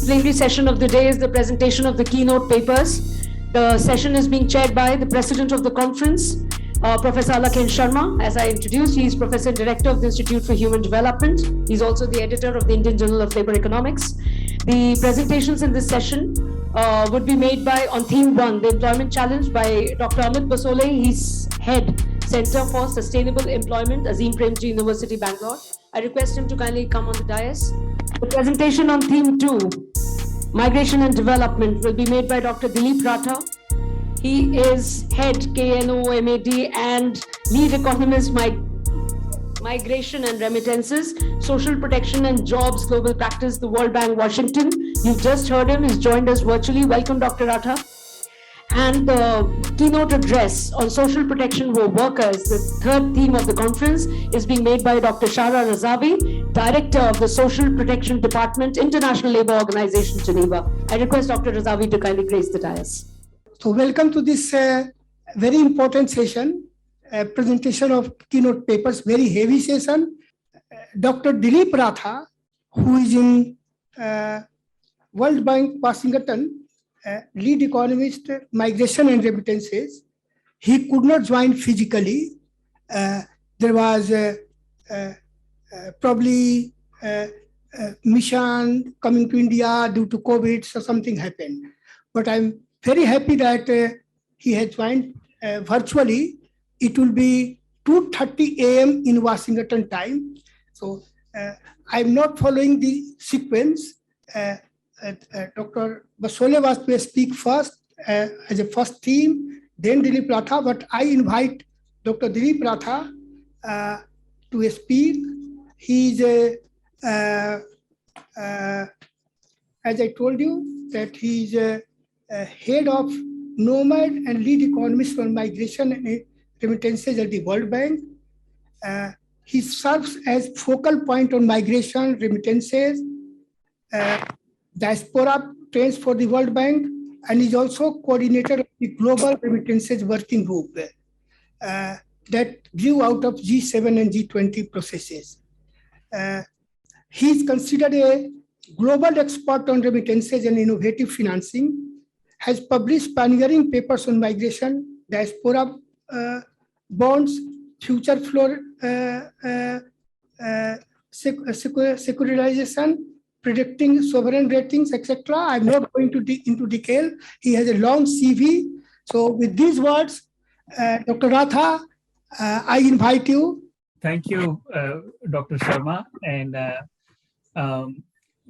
Plenary session of the day is the presentation of the keynote papers. The session is being chaired by the president of the conference, Professor Alakh Sharma. As I introduced, he is Professor and Director of the Institute for Human Development. He's also the editor of the Indian Journal of Labour Economics. The presentations in this session would be made by, on theme 1, the employment challenge, by Dr. Amit Basole. He's head Center for Sustainable Employment, Azim Premji University, Bangalore. I request him to kindly come on the dais. The presentation on theme 2, Migration and Development, will be made by Dr. Dilip Ratha. He is head KNOMAD and lead economist Migration and Remittances, Social Protection and Jobs Global Practice, the World Bank, Washington. You've just heard him. He's joined us virtually. Welcome, Dr. Ratha. And the keynote address on social protection for workers, the third theme of the conference, is being made by Dr. Shahra Razavi, Director of the Social Protection Department, International Labour Organization, Geneva. I request Dr. Razavi to kindly grace the dais. So welcome to this very important session, presentation of keynote papers, very heavy session. Dr. Dilip Ratha, who is in World Bank, Washington, lead economist, migration and remittances. He could not join physically. There was probably mission coming to India due to COVID, so something happened. But I'm very happy that he has joined virtually. It will be 2:30 a.m. in Washington time. So I'm not following the sequence. Dr. Basole was to speak first as a first theme, then Dilip Ratha, but I invite Dr. Dilip Ratha to speak. He's as I told you, that he's head of Nomad and lead economist for migration and remittances at the World Bank. He serves as focal point on migration, remittances, diaspora trends for the World Bank, and is also coordinator of the Global Remittances Working Group that grew out of G7 and G20 processes. He is considered a global expert on remittances and innovative financing, has published pioneering papers on migration, diaspora bonds, future flow securitization, predicting sovereign ratings, etc. I'm not going to into detail. He has a long CV. So with these words, Dr. Ratha, I invite you. Thank you, Dr. Sharma. And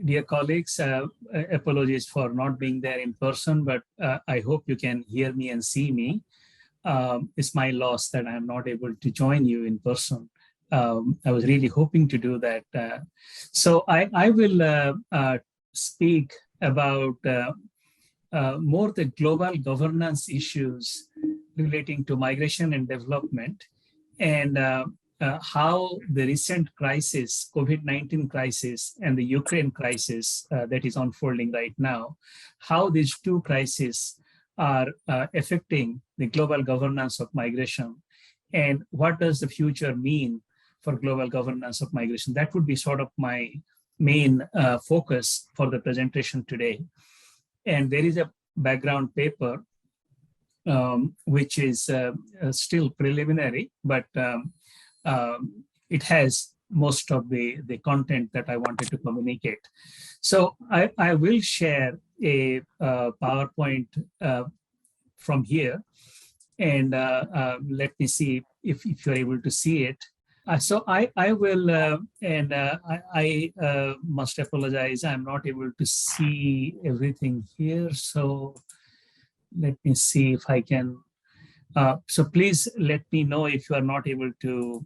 dear colleagues, apologies for not being there in person, but I hope you can hear me and see me. It's my loss that I'm not able to join you in person. I was really hoping to do that. So I will speak about more the global governance issues relating to migration and development, and how the recent crisis, COVID-19 crisis and the Ukraine crisis that is unfolding right now, how these two crises are affecting the global governance of migration, and what does the future mean for global governance of migration. That would be sort of my main focus for the presentation today. And there is a background paper, which is still preliminary, but it has most of the content that I wanted to communicate. So I will share a PowerPoint from here, and let me see if you're able to see it. So I will, and I must apologize, I'm not able to see everything here. So let me see if I can, so please let me know if you are not able to,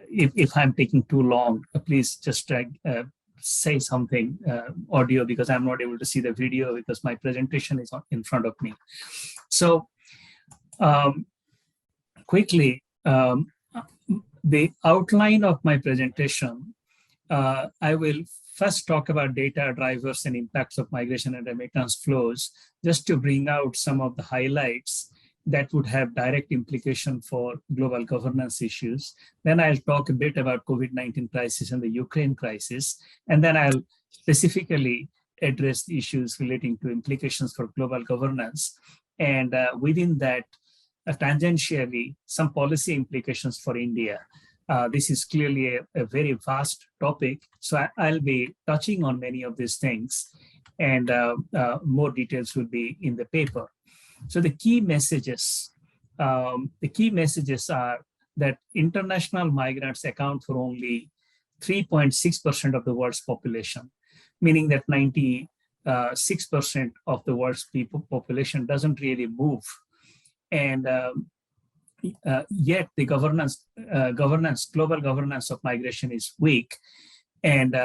if I'm taking too long, please just say something, audio, because I'm not able to see the video because my presentation is in front of me. So quickly, the outline of my presentation, I will first talk about data drivers and impacts of migration and remittance flows, just to bring out some of the highlights. that would have direct implication for global governance issues. Then I'll talk a bit about COVID-19 crisis and the Ukraine crisis. And then I'll specifically address the issues relating to implications for global governance. And within that, tangentially, some policy implications for India. This is clearly a very vast topic. So I'll be touching on many of these things, and more details will be in the paper. So the key messages are that international migrants account for only 3.6% of the world's population, meaning that 96% of the world's population doesn't really move. And yet the global governance of migration is weak. And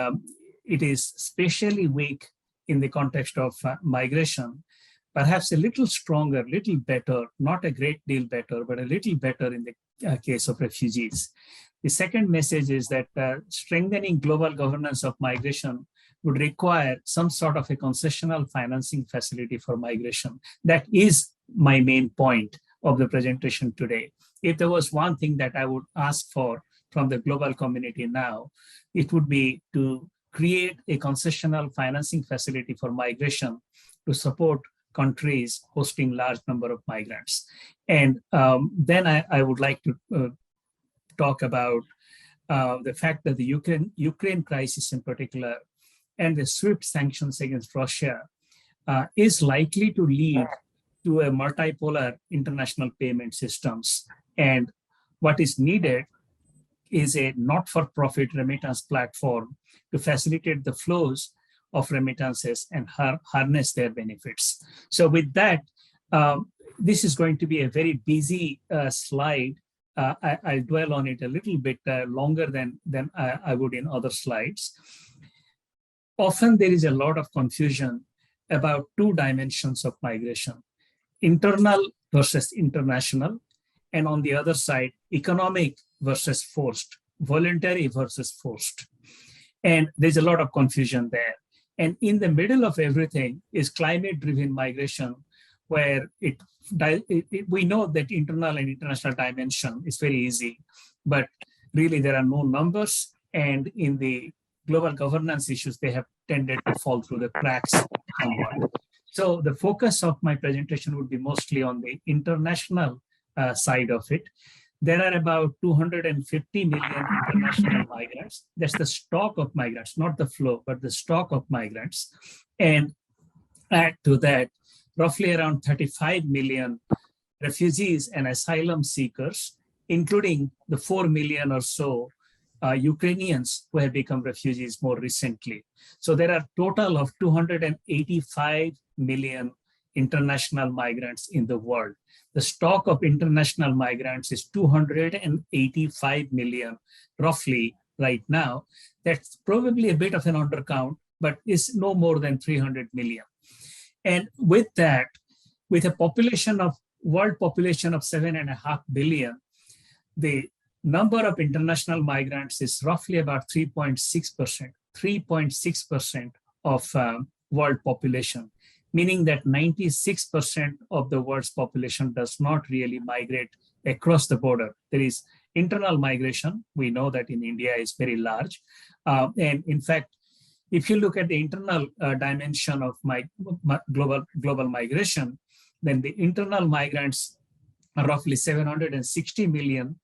it is especially weak in the context of migration, perhaps a little stronger, little better, not a great deal better, but a little better in the case of refugees. The second message is that strengthening global governance of migration would require some sort of a concessional financing facility for migration. That is my main point of the presentation today. If there was one thing that I would ask for from the global community now, it would be to create a concessional financing facility for migration to support countries hosting large number of migrants. And then I would like to talk about the fact that the Ukraine crisis in particular and the swift sanctions against Russia is likely to lead to a multipolar international payment systems. And what is needed is a not-for-profit remittance platform to facilitate the flows of remittances and harness their benefits. So with that, this is going to be a very busy slide. I'll dwell on it a little bit longer than I would in other slides. Often there is a lot of confusion about two dimensions of migration: internal versus international, and on the other side, economic versus forced, voluntary versus forced. And there's a lot of confusion there. And in the middle of everything is climate-driven migration, where we know that internal and international dimension is very easy, but really there are no numbers. And in the global governance issues, they have tended to fall through the cracks somewhat. So the focus of my presentation would be mostly on the international side of it. There are about 250 million international migrants. That's the stock of migrants, not the flow, but the stock of migrants. And add to that, roughly around 35 million refugees and asylum seekers, including the 4 million or so Ukrainians who have become refugees more recently. So there are a total of 285 million international migrants in the world. The stock of international migrants is 285 million, roughly right now. That's probably a bit of an undercount, but is no more than 300 million. And with that, with a world population of 7.5 billion, the number of international migrants is roughly about 3.6% of world population, meaning that 96% of the world's population does not really migrate across the border. There is internal migration. We know that in India is very large. And in fact, if you look at the internal dimension of global migration, then the internal migrants are roughly 760 million.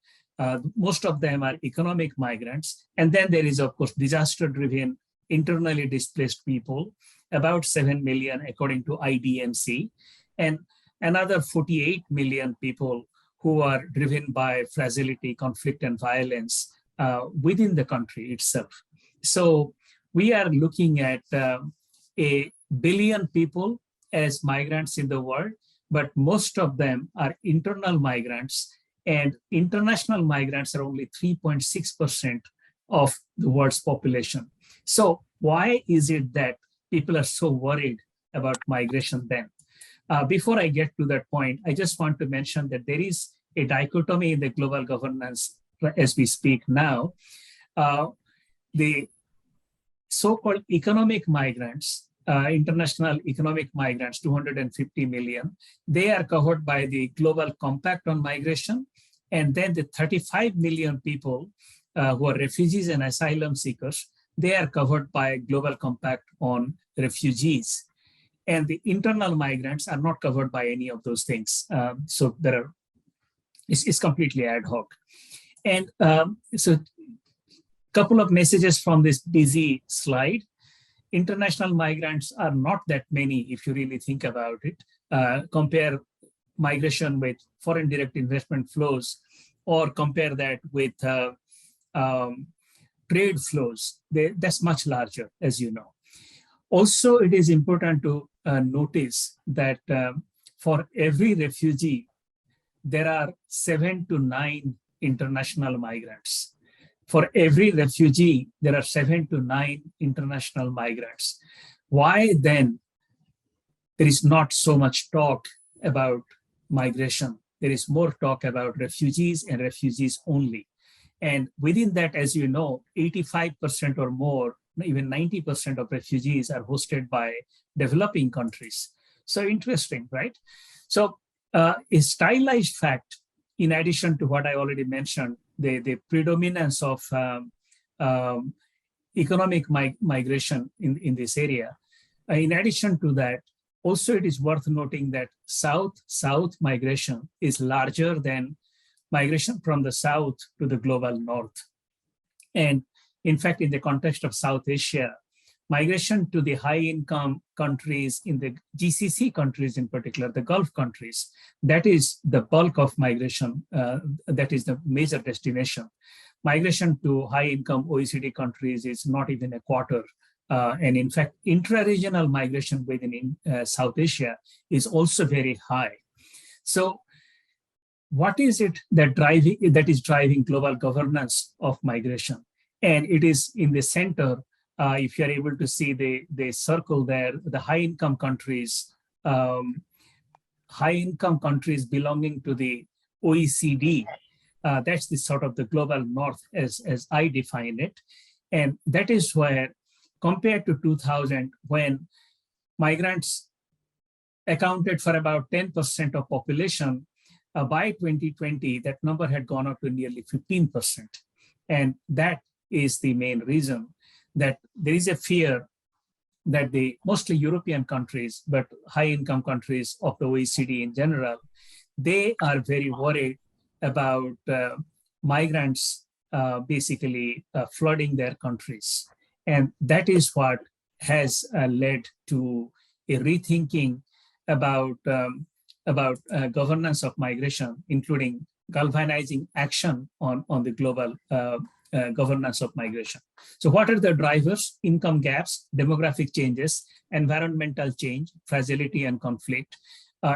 Most of them are economic migrants. And then there is, of course, disaster-driven, internally displaced people, about 7 million according to IDMC, and another 48 million people who are driven by fragility, conflict, and violence within the country itself. So we are looking at a billion people as migrants in the world, but most of them are internal migrants, and international migrants are only 3.6% of the world's population. So why is it that people are so worried about migration then? Before I get to that point, I just want to mention that there is a dichotomy in the global governance as we speak now. The so-called economic migrants international economic migrants, 250 million. They are covered by the Global Compact on Migration. And then the 35 million people who are refugees and asylum seekers, they are covered by Global Compact on Refugees. And the internal migrants are not covered by any of those things. So it's completely ad hoc. And so couple of messages from this busy slide. International migrants are not that many if you really think about it. Compare migration with foreign direct investment flows, or compare that with trade flows. That's much larger, as you know. Also, it is important to notice that for every refugee, there are 7 to 9 international migrants. For every refugee, there are 7 to 9 international migrants. Why then there is not so much talk about migration? There is more talk about refugees and refugees only. And within that, as you know, 85% or more, even 90% of refugees are hosted by developing countries. So interesting, right? So a stylized fact, in addition to what I already mentioned, the predominance of economic migration in this area. In addition to that, also it is worth noting that south-south migration is larger than migration from the south to the global north. And in fact, in the context of South Asia, migration to the high-income countries, in the GCC countries in particular, the Gulf countries, that is the bulk of migration, that is the major destination. Migration to high-income OECD countries is not even a quarter. And in fact, intra-regional migration within South Asia is also very high. So what is it that is driving global governance of migration? And it is in the center. If you're able to see the circle there, the high-income countries, belonging to the OECD, that's the sort of the global north as I define it. And that is where, compared to 2000, when migrants accounted for about 10% of population, by 2020, that number had gone up to nearly 15%. And that is the main reason that there is a fear that the mostly European countries, but high-income countries of the OECD in general, they are very worried about migrants basically flooding their countries. And that is what has led to a rethinking about governance of migration, including galvanizing action on the global governance of migration. So what are the drivers? Income gaps, demographic changes, environmental change, fragility and conflict.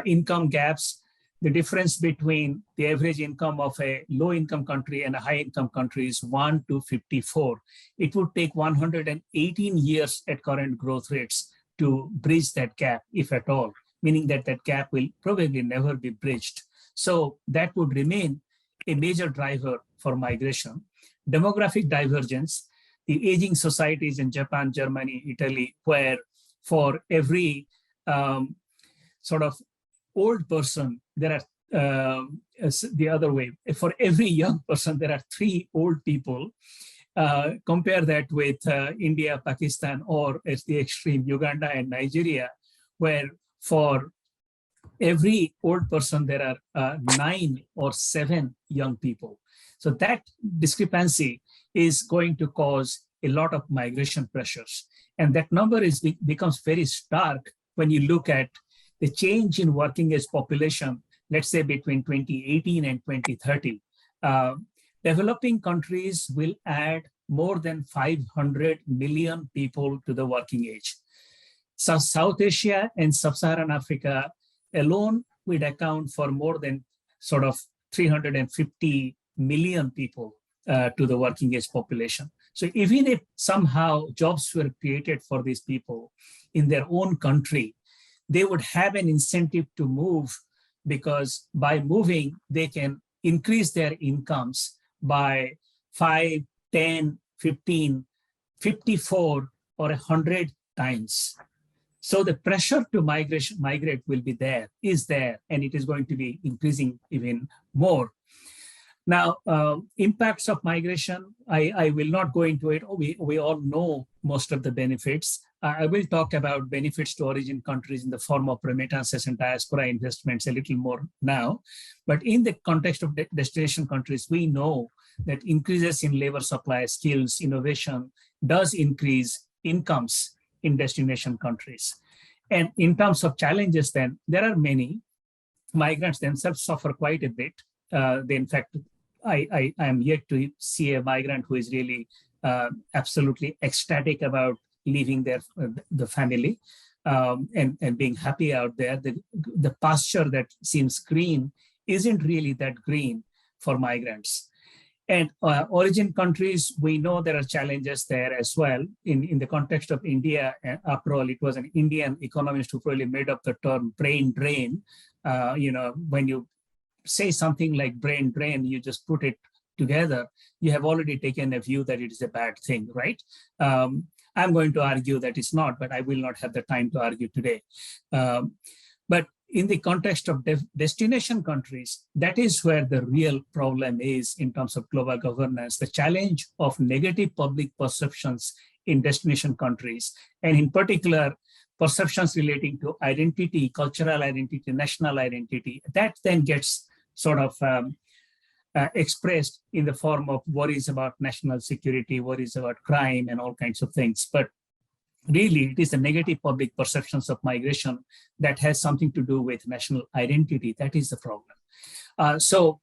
Income gaps, the difference between the average income of a low-income country and a high-income country is 1 to 54. It would take 118 years at current growth rates to bridge that gap, if at all, meaning that that gap will probably never be bridged. So that would remain a major driver for migration. Demographic divergence, the aging societies in Japan, Germany, Italy, where for every sort of old person, there are the other way. For every young person, there are 3 old people. Compare that with India, Pakistan, or at the extreme, Uganda and Nigeria, where for every old person, there are 9 or 7 young people. So that discrepancy is going to cause a lot of migration pressures. And that number becomes very stark when you look at the change in working age population, let's say between 2018 and 2030. Developing countries will add more than 500 million people to the working age. So South Asia and Sub-Saharan Africa alone would account for more than sort of 350 million people to the working age population. So even if somehow jobs were created for these people in their own country, they would have an incentive to move, because by moving, they can increase their incomes by 5, 10, 15, 54, or 100 times. So the pressure to migrate will be there, is there, and it is going to be increasing even more. Now, impacts of migration, I will not go into it. We all know most of the benefits. I will talk about benefits to origin countries in the form of remittances and diaspora investments a little more now. But in the context of destination countries, we know that increases in labor supply, skills, innovation does increase incomes in destination countries. And in terms of challenges, then, there are many. Migrants themselves suffer quite a bit. In fact, I am yet to see a migrant who is really absolutely ecstatic about leaving the family and being happy out there. The pasture that seems green isn't really that green for migrants. And origin countries, we know there are challenges there as well. In the context of India, after all, it was an Indian economist who probably made up the term brain drain. When you say something like brain drain, you just put it together, you have already taken a view that it is a bad thing, right? I'm going to argue that it's not, but I will not have the time to argue today. But in the context of destination countries, that is where the real problem is in terms of global governance, the challenge of negative public perceptions in destination countries, and in particular, perceptions relating to identity, cultural identity, national identity, that then gets sort of expressed in the form of worries about national security, worries about crime, and all kinds of things. But really, it is the negative public perceptions of migration that has something to do with national identity. That is the problem. So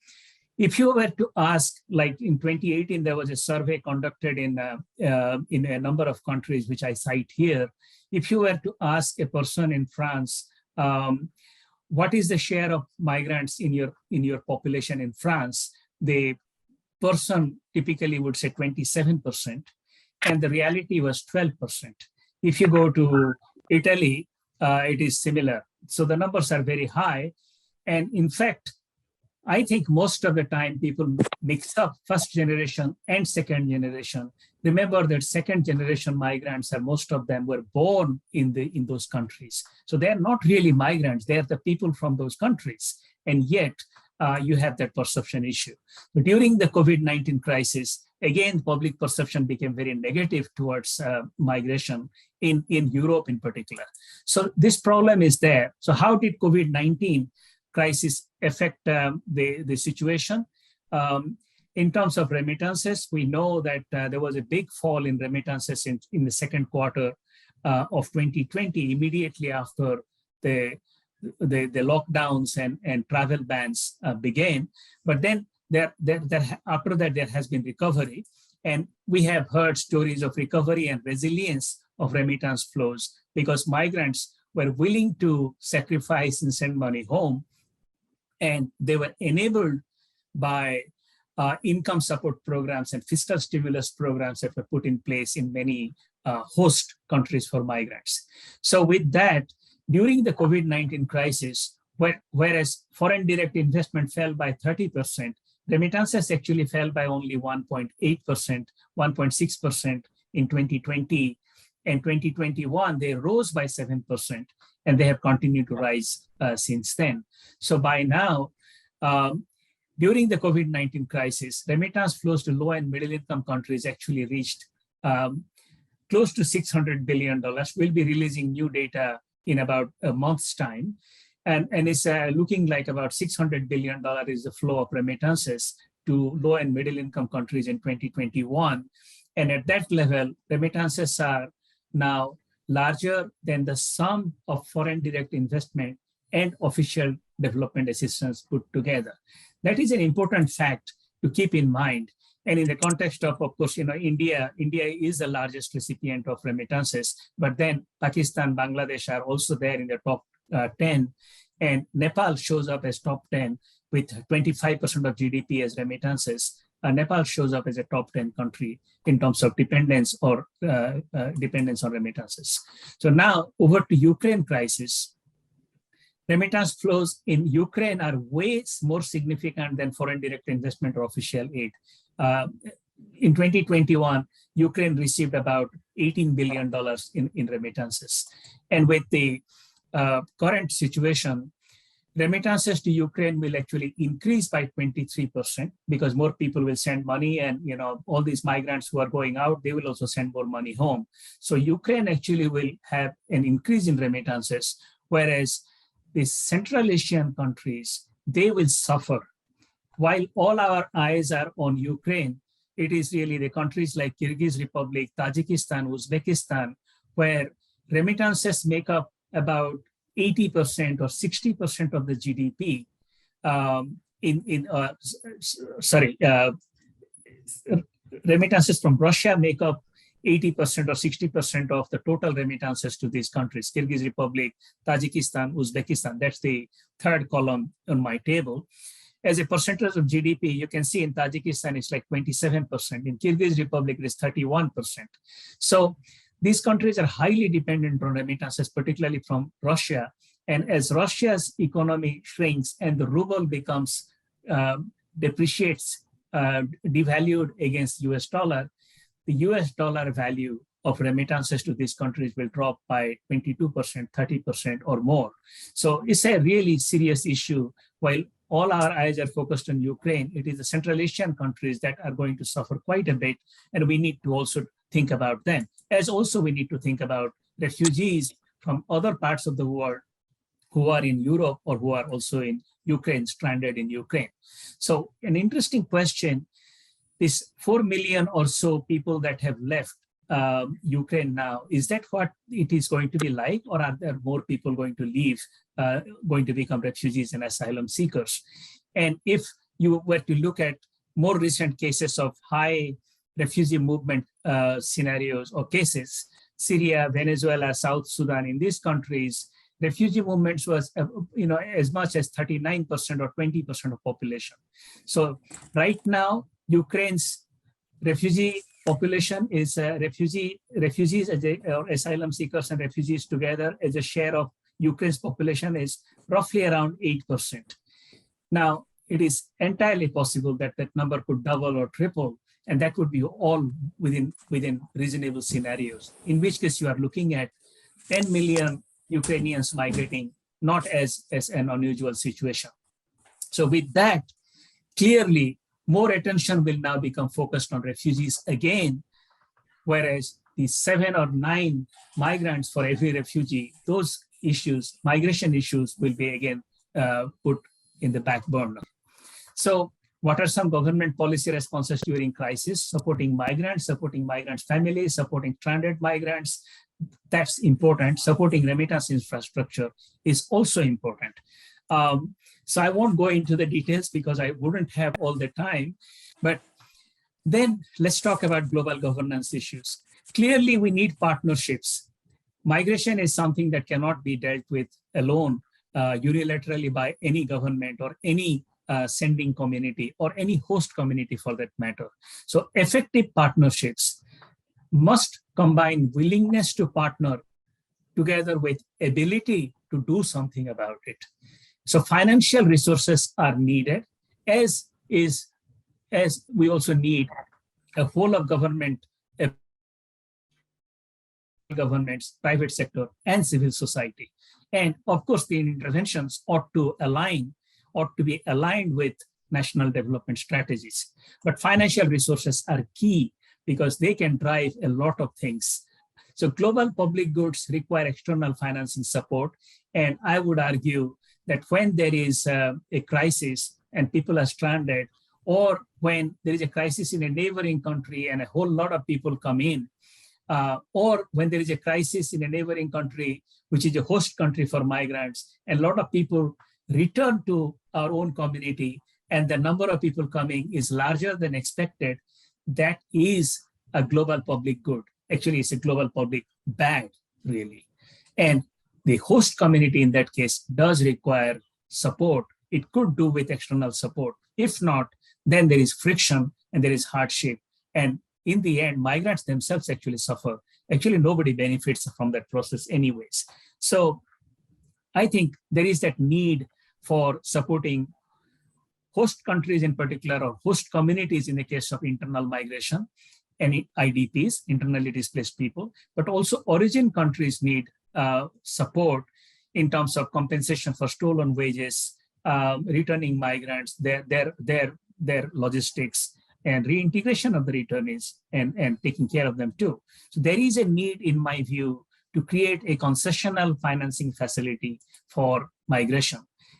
if you were to ask, like in 2018, there was a survey conducted in a number of countries, which I cite here. If you were to ask a person in France, what is the share of migrants in your population in France, the person typically would say 27%, and the reality was 12%. If you go to Italy, it is similar. So the numbers are very high. And in fact, I think most of the time people mix up first generation and second generation. Remember that second generation migrants, most of them were born in those countries. So they're not really migrants, they're the people from those countries. And yet you have that perception issue. But during the COVID-19 crisis, again, public perception became very negative towards migration in Europe in particular. So this problem is there. So how did COVID-19 crisis affect the situation? In terms of remittances, we know that there was a big fall in remittances in the second quarter of 2020, immediately after the lockdowns and travel bans began. But then after that, there has been recovery. And we have heard stories of recovery and resilience of remittance flows because migrants were willing to sacrifice and send money home. And they were enabled by income support programs and fiscal stimulus programs that were put in place in many host countries for migrants. So with that, during the COVID-19 crisis, whereas foreign direct investment fell by 30%, remittances actually fell by only 1.8%, 1.6% in 2020. And 2021, they rose by 7%, and they have continued to rise since then. So by now, during the COVID-19 crisis, remittance flows to low and middle income countries actually reached close to $600 billion. We'll be releasing new data in about a month's time. And it's looking like about $600 billion is the flow of remittances to low and middle income countries in 2021. And at that level, remittances are now larger than the sum of foreign direct investment and official development assistance put together. That is an important fact to keep in mind. And in the context of course, India is the largest recipient of remittances, but then Pakistan, Bangladesh are also there in the top 10. And Nepal shows up as top 10 with 25% of GDP as remittances. Nepal shows up as a top 10 country in terms of dependence on remittances. So now over to Ukraine crisis. Remittance flows in Ukraine are way more significant than foreign direct investment or official aid. in 2021, Ukraine received about $18 billion in remittances. And with the current situation, remittances to Ukraine will actually increase by 23% because more people will send money, and all these migrants who are going out, they will also send more money home. So Ukraine actually will have an increase in remittances, whereas the Central Asian countries, they will suffer. While all our eyes are on Ukraine, it is really the countries like Kyrgyz Republic, Tajikistan, Uzbekistan, where remittances make up about 80% or 60% of the GDP. Remittances from Russia make up 80% or 60% of the total remittances to these countries, Kyrgyz Republic, Tajikistan, Uzbekistan. That's the third column on my table. As a percentage of GDP, you can see in Tajikistan, it's like 27%. In Kyrgyz Republic, it is 31%. So these countries are highly dependent on remittances, particularly from Russia. And as Russia's economy shrinks and the ruble becomes, depreciates, devalued against US dollar, the US dollar value of remittances to these countries will drop by 22%, 30% or more. So it's a really serious issue. While all our eyes are focused on Ukraine, it is the Central Asian countries that are going to suffer quite a bit, and we need to also think about them. As also we need to think about refugees from other parts of the world who are in Europe or who are also in Ukraine, stranded in Ukraine. So an interesting question, this 4 million or so people that have left Ukraine now, is that what it is going to be like, or are there more people going to leave, going to become refugees and asylum seekers? And if you were to look at more recent cases of high refugee movement scenarios or cases, Syria, Venezuela, South Sudan, in these countries, refugee movements was as much as 39% or 20% of population. So right now, Ukraine's refugee population is refugees or asylum seekers and refugees together as a share of Ukraine's population is roughly around 8%. Now, it is entirely possible that that number could double or triple, and that would be all within reasonable scenarios, in which case you are looking at 10 million Ukrainians migrating, not as an unusual situation. So with that, clearly, more attention will now become focused on refugees again, whereas the 7 or 9 migrants for every refugee, those issues, migration issues, will be again put in the back burner. So what are some government policy responses during crisis? Supporting migrants families, supporting stranded migrants, that's important. Supporting remittance infrastructure is also important. So I won't go into the details because I wouldn't have all the time, but then let's talk about global governance issues. Clearly, we need partnerships. Migration is something that cannot be dealt with alone, unilaterally by any government or any sending community or any host community for that matter. So effective partnerships must combine willingness to partner together with ability to do something about it. So financial resources are needed, as we also need a whole of governments, private sector, and civil society. And of course, the interventions ought to be aligned with national development strategies. But financial resources are key because they can drive a lot of things. So global public goods require external financing support. And I would argue that when there is a crisis and people are stranded, or when there is a crisis in a neighboring country and a whole lot of people come in, or when there is a crisis in a neighboring country, which is a host country for migrants, and a lot of people return to our own community, and the number of people coming is larger than expected, that is a global public good. Actually, it's a global public bad, really. And the host community in that case does require support. It could do with external support. If not, then there is friction and there is hardship. And in the end, migrants themselves actually suffer. Actually, nobody benefits from that process anyways. So I think there is that need for supporting host countries in particular, or host communities in the case of internal migration, and IDPs, internally displaced people, but also origin countries need support in terms of compensation for stolen wages, returning migrants, their logistics, and reintegration of the returnees, and taking care of them too. So there is a need, in my view, to create a concessional financing facility for migration.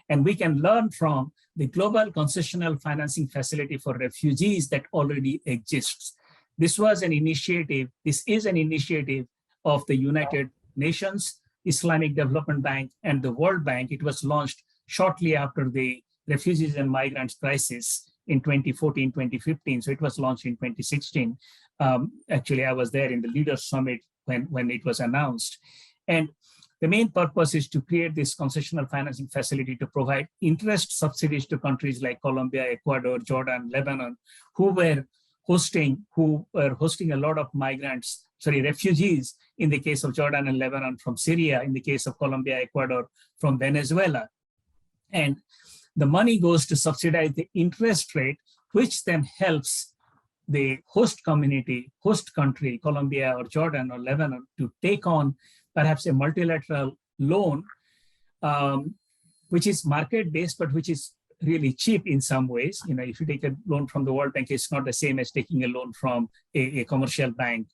And we can learn from the global concessional financing facility for refugees that already exists. This was an initiative, this is an initiative of the United Nations, Islamic Development Bank, and the World Bank. It was launched shortly after the refugees and migrants crisis in 2014, 2015. So it was launched in 2016. Actually, I was there in the Leaders Summit when it was announced. And the main purpose is to create this concessional financing facility to provide interest subsidies to countries like Colombia, Ecuador, Jordan, Lebanon, who were hosting a lot of refugees in the case of Jordan and Lebanon, from Syria, in the case of Colombia, Ecuador, from Venezuela. And the money goes to subsidize the interest rate, which then helps the host community, host country, Colombia or Jordan or Lebanon, to take on perhaps a multilateral loan, which is market-based, but which is really cheap in some ways. You know, if you take a loan from the World Bank, it's not the same as taking a loan from a commercial bank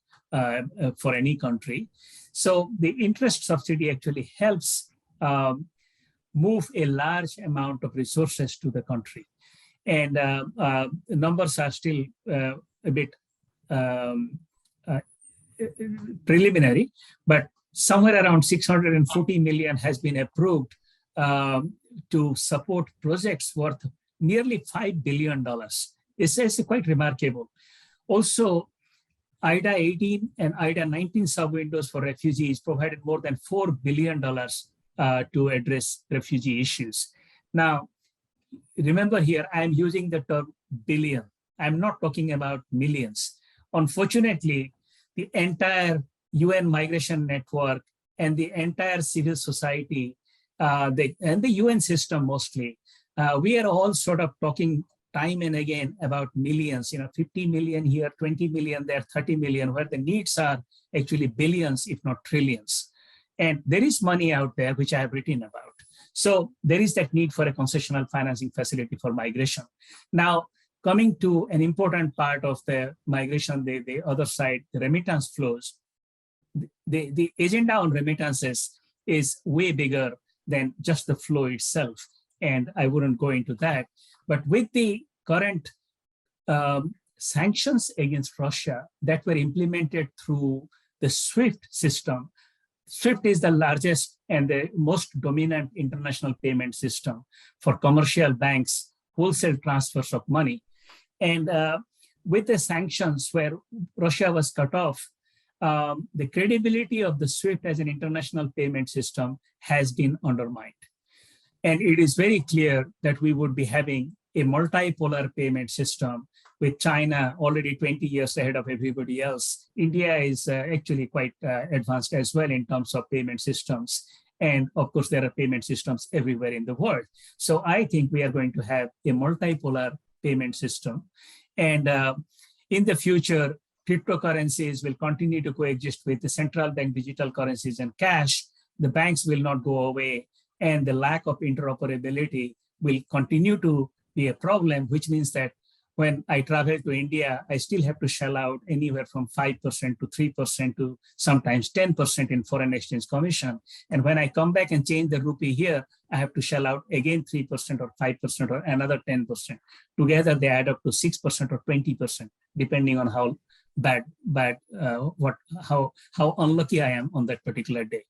for any country. So the interest subsidy actually helps move a large amount of resources to the country. And the numbers are still a bit preliminary, but somewhere around 640 million has been approved to support projects worth nearly $5 billion. It's quite remarkable. Also, IDA 18 and IDA 19 sub-windows for refugees provided more than $4 billion to address refugee issues. Now, remember here, I'm using the term billion. I'm not talking about millions. Unfortunately, the entire UN migration network and the entire civil society and the UN system mostly, we are all sort of talking time and again about millions, 50 million here, 20 million there, 30 million, where the needs are actually billions, if not trillions. And there is money out there, which I have written about. So there is that need for a concessional financing facility for migration. Now, coming to an important part of the migration, the other side, the remittance flows, the agenda on remittances is way bigger than just the flow itself. And I wouldn't go into that. But with the current sanctions against Russia that were implemented through the SWIFT system, SWIFT is the largest and the most dominant international payment system for commercial banks, wholesale transfers of money. And with the sanctions where Russia was cut off, the credibility of the SWIFT as an international payment system has been undermined. And it is very clear that we would be having a multipolar payment system with China already 20 years ahead of everybody else. India is actually quite advanced as well in terms of payment systems. And of course, there are payment systems everywhere in the world. So I think we are going to have a multipolar payment system. And in the future, cryptocurrencies will continue to coexist with the central bank digital currencies and cash. The banks will not go away. And the lack of interoperability will continue to be a problem, which means that when I travel to India, I still have to shell out anywhere from 5% to 3% to sometimes 10% in foreign exchange commission. And when I come back and change the rupee here, I have to shell out again 3% or 5% or another 10%. Together, they add up to 6% or 20%, depending on how how unlucky I am on that particular day.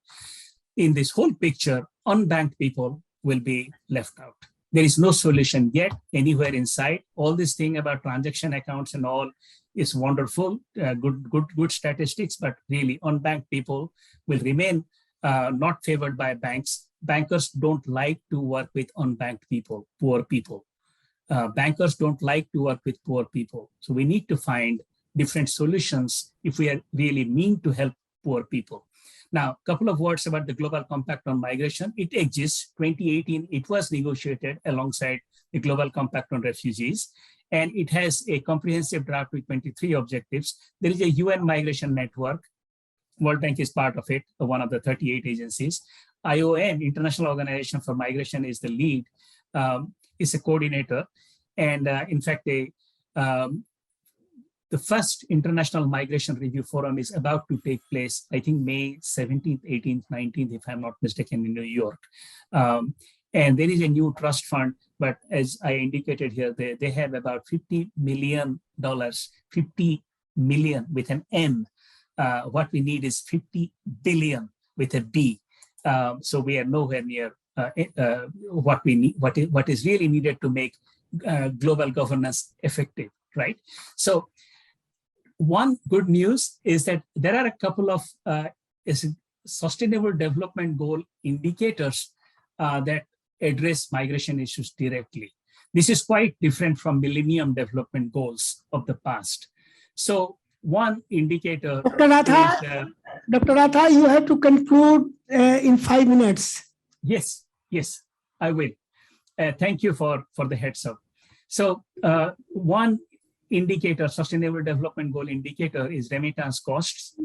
In this whole picture, unbanked people will be left out. There is no solution yet anywhere inside. All this thing about transaction accounts and all is wonderful, good statistics, but really unbanked people will remain not favored by banks. Bankers don't like to work with unbanked people, poor people. Bankers don't like to work with poor people. So we need to find different solutions if we are really mean to help poor people. Now, a couple of words about the Global Compact on Migration. It exists. 2018, it was negotiated alongside a global compact on refugees. And it has a comprehensive draft with 23 objectives. There is a UN migration network. World Bank is part of it, one of the 38 agencies. IOM, International Organization for Migration, is the lead, is a coordinator. And in fact, the first International Migration Review Forum is about to take place, I think May 17th, 18th, 19th, if I'm not mistaken, in New York. And there is a new trust fund, but as I indicated here, they have about $50 million, 50 million with an M. What we need is 50 billion with a B. So we are nowhere near what we need, what is really needed to make global governance effective, right? So one good news is that there are a couple of sustainable development goal indicators that address migration issues directly. This is quite different from Millennium Development Goals of the past. So one indicator Dr. Ratha, you have to conclude in 5 minutes. Yes, I will. Thank you for the heads up. So one indicator, sustainable development goal indicator, is remittance costs.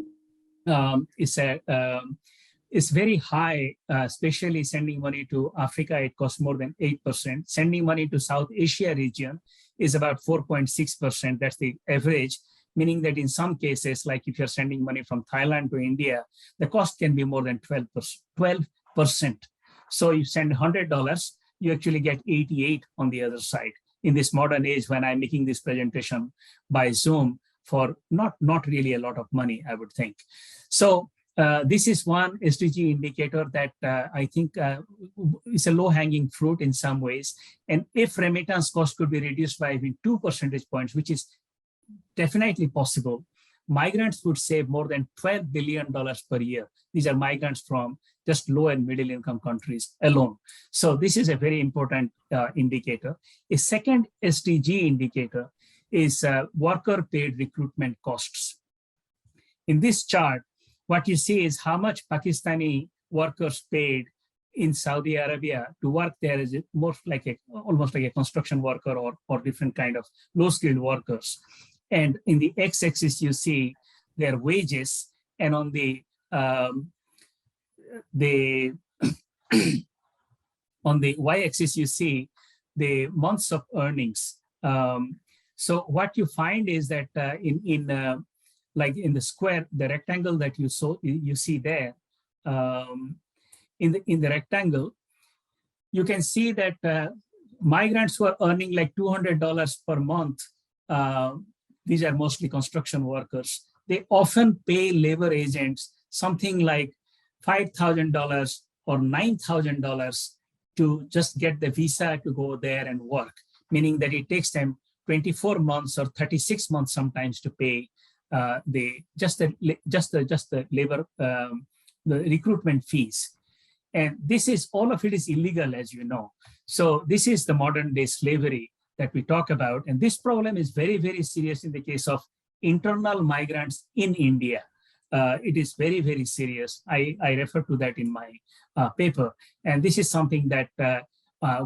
It's very high, especially sending money to Africa. It costs more than 8%. Sending money to South Asia region is about 4.6%. That's the average, meaning that in some cases, like if you're sending money from Thailand to India, the cost can be more than 12%. So you send $100, you actually get 88 on the other side. In this modern age, when I'm making this presentation by Zoom for not really a lot of money, I would think. So this is one SDG indicator that I think is a low-hanging fruit in some ways. And if remittance cost could be reduced by even 2 percentage points, which is definitely possible, migrants would save more than $12 billion per year. These are migrants from just low and middle income countries alone. So this is a very important indicator. A second SDG indicator is worker paid recruitment costs. In this chart, what you see is how much Pakistani workers paid in Saudi Arabia to work there is almost like a construction worker or different kind of low-skilled workers. And in the x-axis, you see their wages, and on the on the y-axis, you see the months of earnings. So what you find is that like in the square, the rectangle that you see there, in the rectangle, you can see that migrants who are earning like $200 per month, these are mostly construction workers. They often pay labor agents something like $5,000 or $9,000 to just get the visa to go there and work, meaning that it takes them 24 months or 36 months sometimes to pay the labor, the recruitment fees. And this is, all of it is illegal, as you know. So this is the modern day slavery that we talk about. And this problem is very, very serious in the case of internal migrants in India. It is very, very serious. I refer to that in my paper. And this is something that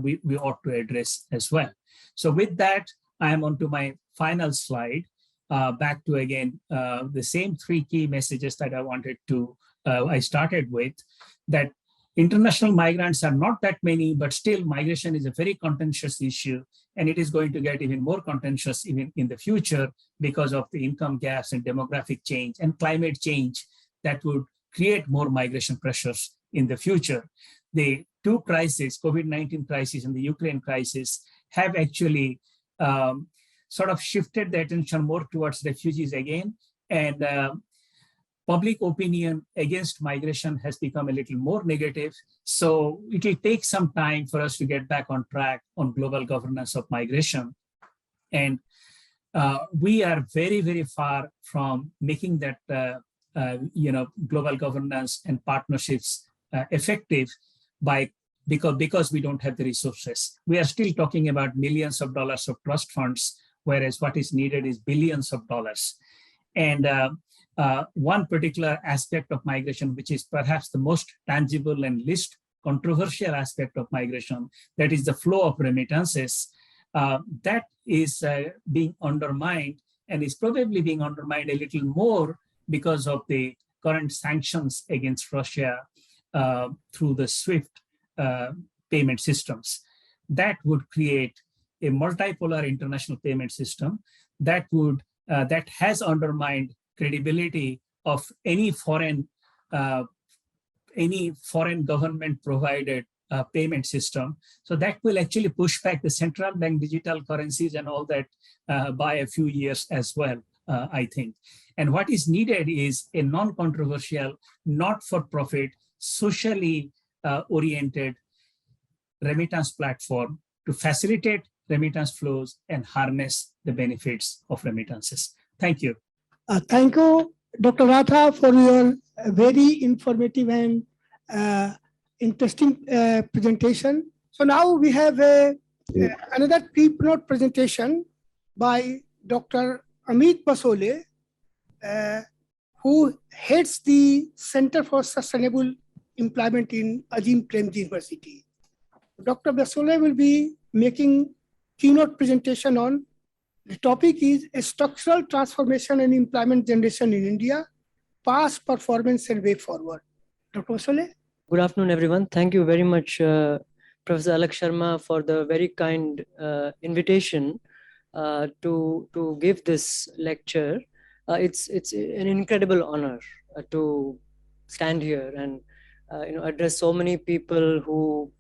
we ought to address as well. So with that, I am on to my final slide. Back to again, the same 3 key messages that I wanted to, I started with, that international migrants are not that many, but still migration is a very contentious issue, and it is going to get even more contentious even in the future because of the income gaps and demographic change and climate change that would create more migration pressures in the future. The 2 crises, COVID-19 crisis and the Ukraine crisis, have actually sort of shifted the attention more towards refugees again, and public opinion against migration has become a little more negative. So it will take some time for us to get back on track on global governance of migration. And we are very, very far from making that global governance and partnerships effective because we don't have the resources. We are still talking about millions of dollars of trust funds, whereas what is needed is billions of dollars. And one particular aspect of migration, which is perhaps the most tangible and least controversial aspect of migration, that is the flow of remittances. that is being undermined, and is probably being undermined a little more because of the current sanctions against Russia through the SWIFT payment systems. That would create a multipolar international payment system that would that has undermined credibility of any foreign government provided payment system. So that will actually push back the central bank digital currencies and all that by a few years as well, I think. And what is needed is a non-controversial, not-for-profit, socially oriented remittance platform to facilitate remittance flows and harness the benefits of remittances. Thank you. Thank you, Dr. Ratha, for your very informative and interesting presentation. So now we have another keynote presentation by Dr. Amit Basole, who heads the Center for Sustainable Employment in Azim Premji University. Dr. Basole will be making keynote presentation on the topic is a structural transformation and employment generation in India, past performance and way forward. Dr. Basole? Good afternoon, everyone. Thank you very much, Professor Alakh Sharma, for the very kind invitation to give this lecture. It's an incredible honor to stand here and address so many people who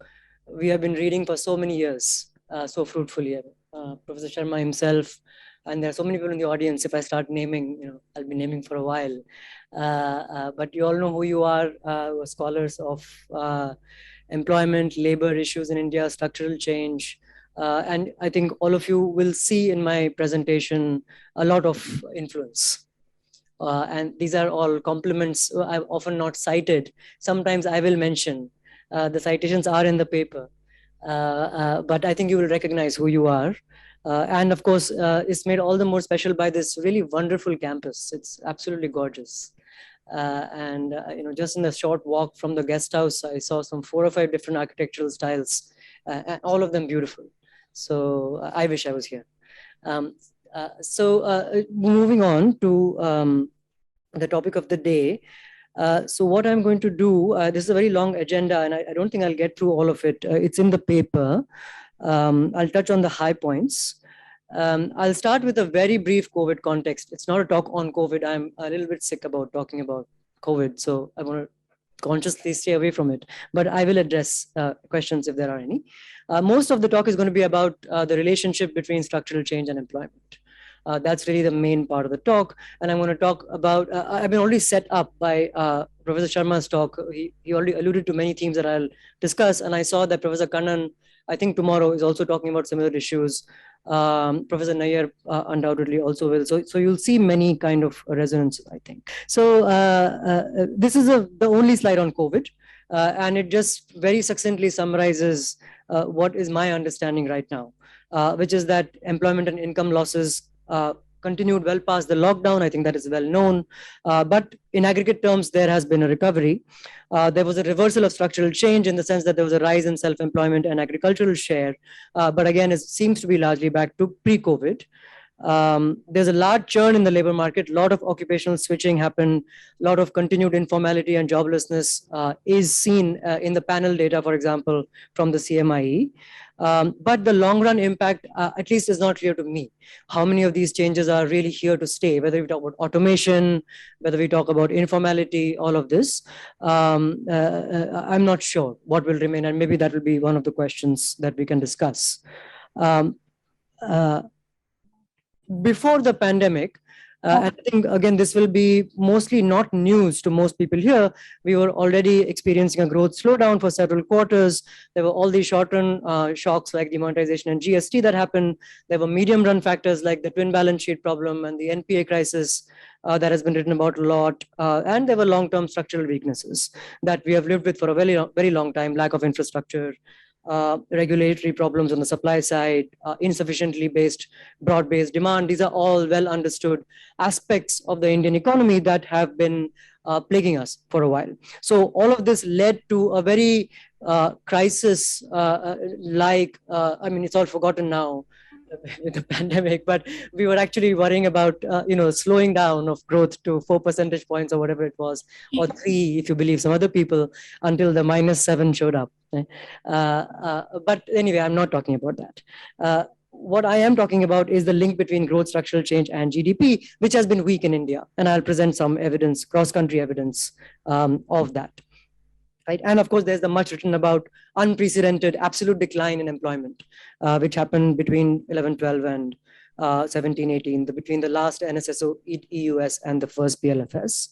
we have been reading for so many years so fruitfully. Professor Sharma himself, and there are so many people in the audience. If I start naming, I'll be naming for a while. But you all know who you are, scholars of employment, labor issues in India, structural change. And I think all of you will see in my presentation a lot of influence. And these are all compliments I've often not cited. Sometimes I will mention. The citations are in the paper. But I think you will recognize who you are. And of course, it's made all the more special by this really wonderful campus. It's absolutely gorgeous. And just in a short walk from the guest house, I saw some 4 or 5 different architectural styles, and all of them beautiful. So I wish I was here. Moving on to the topic of the day. So what I'm going to do, this is a very long agenda, and I don't think I'll get through all of it. It's in the paper. I'll touch on the high points. I'll start with a very brief COVID context. It's not a talk on COVID. I'm a little bit sick about talking about COVID, so I want to consciously stay away from it. But I will address questions if there are any. Most of the talk is going to be about the relationship between structural change and employment. That's really the main part of the talk. And I'm going to talk about, I've been already set up by Professor Sharma's talk. He already alluded to many themes that I'll discuss. And I saw that Professor Kannan, I think tomorrow, is also talking about similar issues. Professor Nair undoubtedly also will. So you'll see many kind of resonances, I think. So this is the only slide on COVID. And it just very succinctly summarizes what is my understanding right now, which is that employment and income losses continued well past the lockdown. I think that is well known. But in aggregate terms, there has been a recovery. There was a reversal of structural change in the sense that there was a rise in self-employment and agricultural share. But again, it seems to be largely back to pre-COVID. There's a large churn in the labor market. A lot of occupational switching happened. A lot of continued informality and joblessness is seen in the panel data, for example, from the CMIE. But the long run impact, at least, is not clear to me. How many of these changes are really here to stay? Whether we talk about automation, whether we talk about informality, all of this, I'm not sure what will remain. And maybe that will be one of the questions that we can discuss. Before the pandemic, I think, again, this will be mostly not news to most people here. We were already experiencing a growth slowdown for several quarters. There were all these short-run shocks like demonetization and GST that happened. There were medium-run factors like the twin balance sheet problem and the NPA crisis that has been written about a lot. And there were long-term structural weaknesses that we have lived with for a very long time: lack of infrastructure, regulatory problems on the supply side, insufficiently broad-based demand. These are all well understood aspects of the Indian economy that have been plaguing us for a while. So all of this led to a very crisis I mean, it's all forgotten now with the pandemic, but we were actually worrying about, slowing down of growth to 4 percentage points or whatever it was, or 3, if you believe some other people, until the -7 showed up. But anyway, I'm not talking about that. What I am talking about is the link between growth, structural change, and GDP, which has been weak in India. And I'll present some evidence, cross-country evidence of that. Right? And of course, there's the much written about unprecedented absolute decline in employment, which happened between 11-12 and 17-18, between the last NSSO EUS and the first PLFS,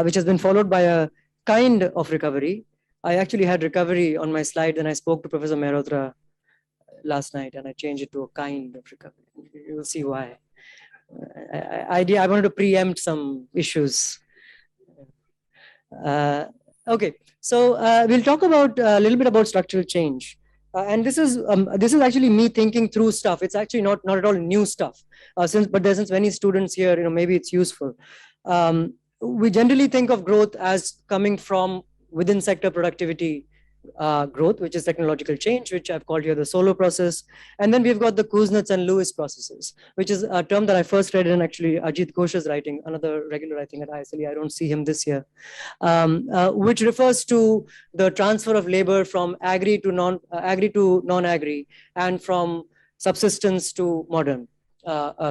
which has been followed by a kind of recovery. I actually had recovery on my slide, and I spoke to Professor Mehrotra last night, and I changed it to a kind of recovery. You'll see why. I wanted to preempt some issues. Okay, so we'll talk about a little bit about structural change, and this is actually me thinking through stuff. It's actually not at all new stuff. But since many students here, maybe it's useful. We generally think of growth as coming from within sector productivity growth, which is technological change, which I've called here the solo process. And then we've got the Kuznets and Lewis processes, which is a term that I first read in actually Ajit Ghosh's writing, another regular, I think, at ISLE. I don't see him this year, which refers to the transfer of labor from agri to non-agri, and from subsistence to modern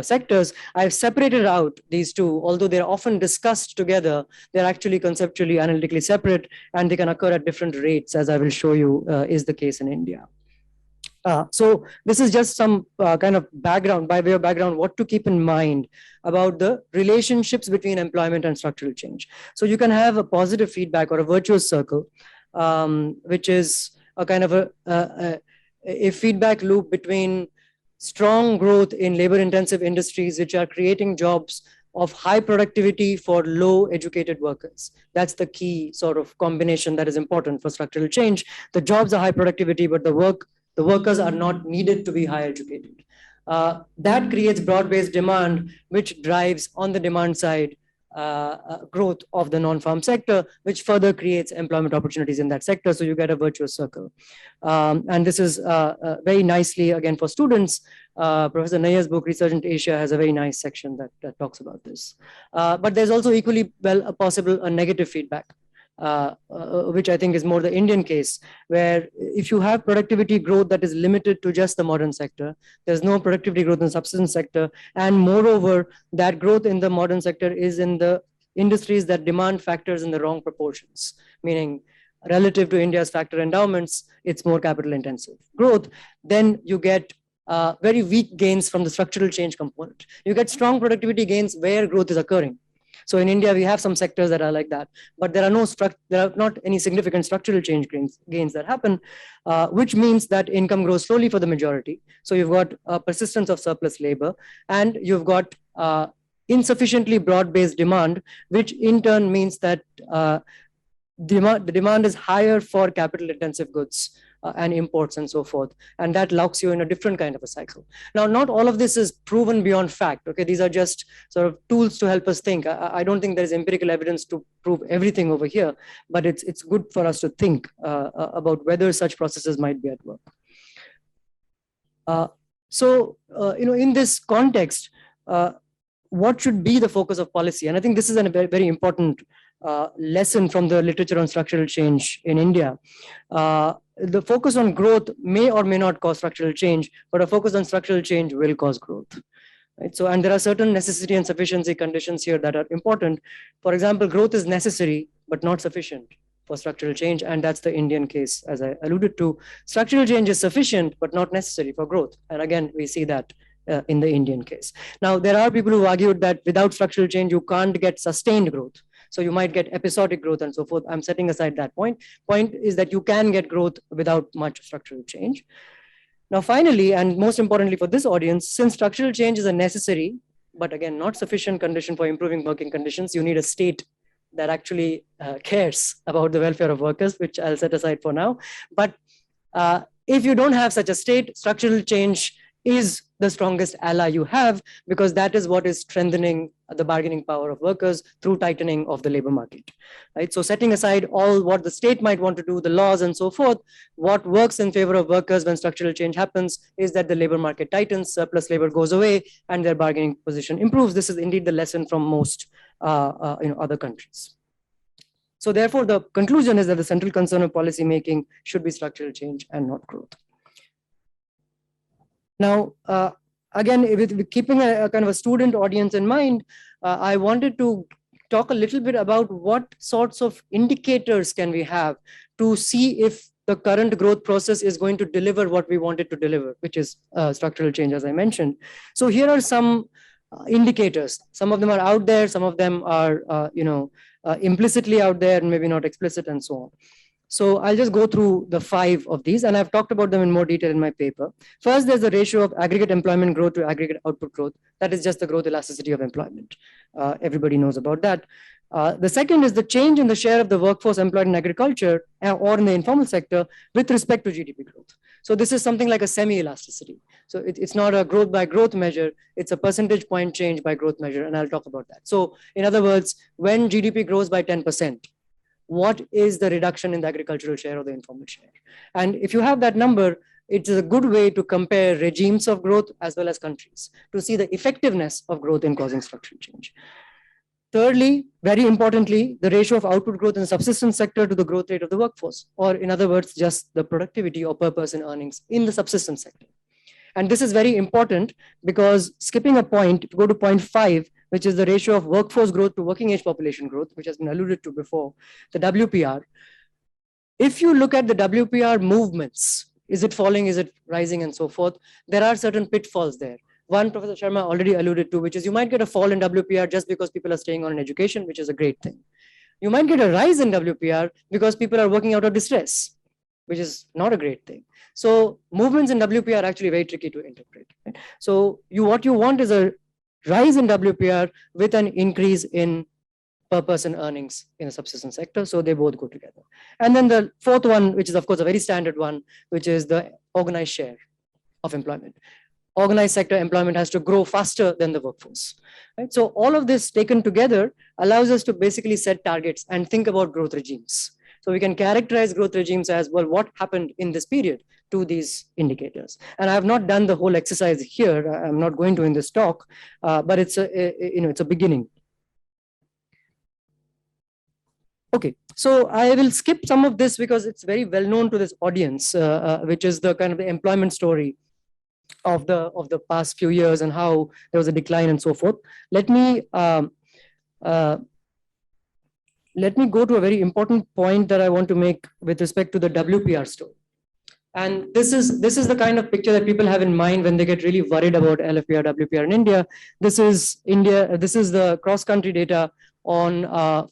sectors. I've separated out these two, although they're often discussed together. They're actually conceptually, analytically separate, and they can occur at different rates, as I will show you is the case in India. So this is just some kind of background, by way of background, what to keep in mind about the relationships between employment and structural change. So you can have a positive feedback or a virtuous circle, which is a kind of a feedback loop between strong growth in labor-intensive industries, which are creating jobs of high productivity for low educated workers. That's the key sort of combination that is important for structural change. The jobs are high productivity, but the workers are not needed to be high educated. That creates broad-based demand, which drives on the demand side growth of the non-farm sector, which further creates employment opportunities in that sector. So you get a virtuous circle. And this is very nicely, again, for students. Professor Nayar's book, Resurgent Asia, has a very nice section that talks about this. But there's also equally well a negative feedback, which I think is more the Indian case, where if you have productivity growth that is limited to just the modern sector, there's no productivity growth in the subsistence sector. And moreover, that growth in the modern sector is in the industries that demand factors in the wrong proportions, meaning relative to India's factor endowments, it's more capital intensive growth. Then you get very weak gains from the structural change component. You get strong productivity gains where growth is occurring. So in India, we have some sectors that are like that, but there are not any significant structural change gains that happen, which means that income grows slowly for the majority. So you've got persistence of surplus labor, and you've got insufficiently broad-based demand, which in turn means that the demand is higher for capital-intensive goods and imports and so forth. And that locks you in a different kind of a cycle. Now, not all of this is proven beyond fact. Okay, these are just sort of tools to help us think. I don't think there's empirical evidence to prove everything over here, but it's good for us to think about whether such processes might be at work. In this context, what should be the focus of policy? And I think this is a very, very important lesson from the literature on structural change in India. The focus on growth may or may not cause structural change, but a focus on structural change will cause growth. Right? So, and there are certain necessity and sufficiency conditions here that are important. For example, growth is necessary, but not sufficient for structural change. And that's the Indian case, as I alluded to. Structural change is sufficient, but not necessary for growth. And again, we see that in the Indian case. Now, there are people who argued that without structural change, you can't get sustained growth. So you might get episodic growth and so forth. I'm setting aside that point. Point is that you can get growth without much structural change. Now, finally, and most importantly for this audience, since structural change is a necessary, but again, not sufficient condition for improving working conditions, you need a state that actually cares about the welfare of workers, which I'll set aside for now. But if you don't have such a state, structural change is the strongest ally you have, because that is what is strengthening the bargaining power of workers through tightening of the labor market, right? So setting aside all what the state might want to do, the laws and so forth, what works in favor of workers when structural change happens is that the labor market tightens, surplus labor goes away, and their bargaining position improves. This is indeed the lesson from most other countries. So therefore, the conclusion is that the central concern of policy making should be structural change and not growth. Now, again, with keeping a kind of a student audience in mind, I wanted to talk a little bit about what sorts of indicators can we have to see if the current growth process is going to deliver what we want it to deliver, which is structural change, as I mentioned. So here are some indicators. Some of them are out there, some of them are implicitly out there and maybe not explicit and so on. So I'll just go through the 5 of these, and I've talked about them in more detail in my paper. First, there's the ratio of aggregate employment growth to aggregate output growth. That is just the growth elasticity of employment. Everybody knows about that. The second is the change in the share of the workforce employed in agriculture or in the informal sector with respect to GDP growth. So this is something like a semi-elasticity. So it's not a growth by growth measure, it's a percentage point change by growth measure, and I'll talk about that. So in other words, when GDP grows by 10%, what is the reduction in the agricultural share or the informal share? And if you have that number, it's a good way to compare regimes of growth as well as countries to see the effectiveness of growth in causing structural change. Thirdly, very importantly, the ratio of output growth in the subsistence sector to the growth rate of the workforce, or in other words, just the productivity or per person earnings in the subsistence sector. And this is very important because skipping a point, go to point 5, which is the ratio of workforce growth to working age population growth, which has been alluded to before, the WPR. If you look at the WPR movements, is it falling, is it rising, and so forth, there are certain pitfalls there. One, Professor Sharma already alluded to, which is you might get a fall in WPR just because people are staying on in education, which is a great thing. You might get a rise in WPR because people are working out of distress, which is not a great thing. So movements in WPR are actually very tricky to interpret. Right? So what you want is a rise in WPR with an increase in per person earnings in the subsistence sector. So they both go together. And then the fourth one, which is of course a very standard one, which is the organized share of employment. Organized sector employment has to grow faster than the workforce. Right? So all of this taken together allows us to basically set targets and think about growth regimes. So we can characterize growth regimes as, well, what happened in this period to these indicators. And I have not done the whole exercise here. I'm not going to in this talk, but it's a beginning. Okay, so I will skip some of this because it's very well known to this audience, which is the kind of the employment story of the past few years and how there was a decline and so forth. Let me go to a very important point that I want to make with respect to the WPR story. And this is the kind of picture that people have in mind when they get really worried about LFPR, WPR in India. This is India. This is the cross-country data on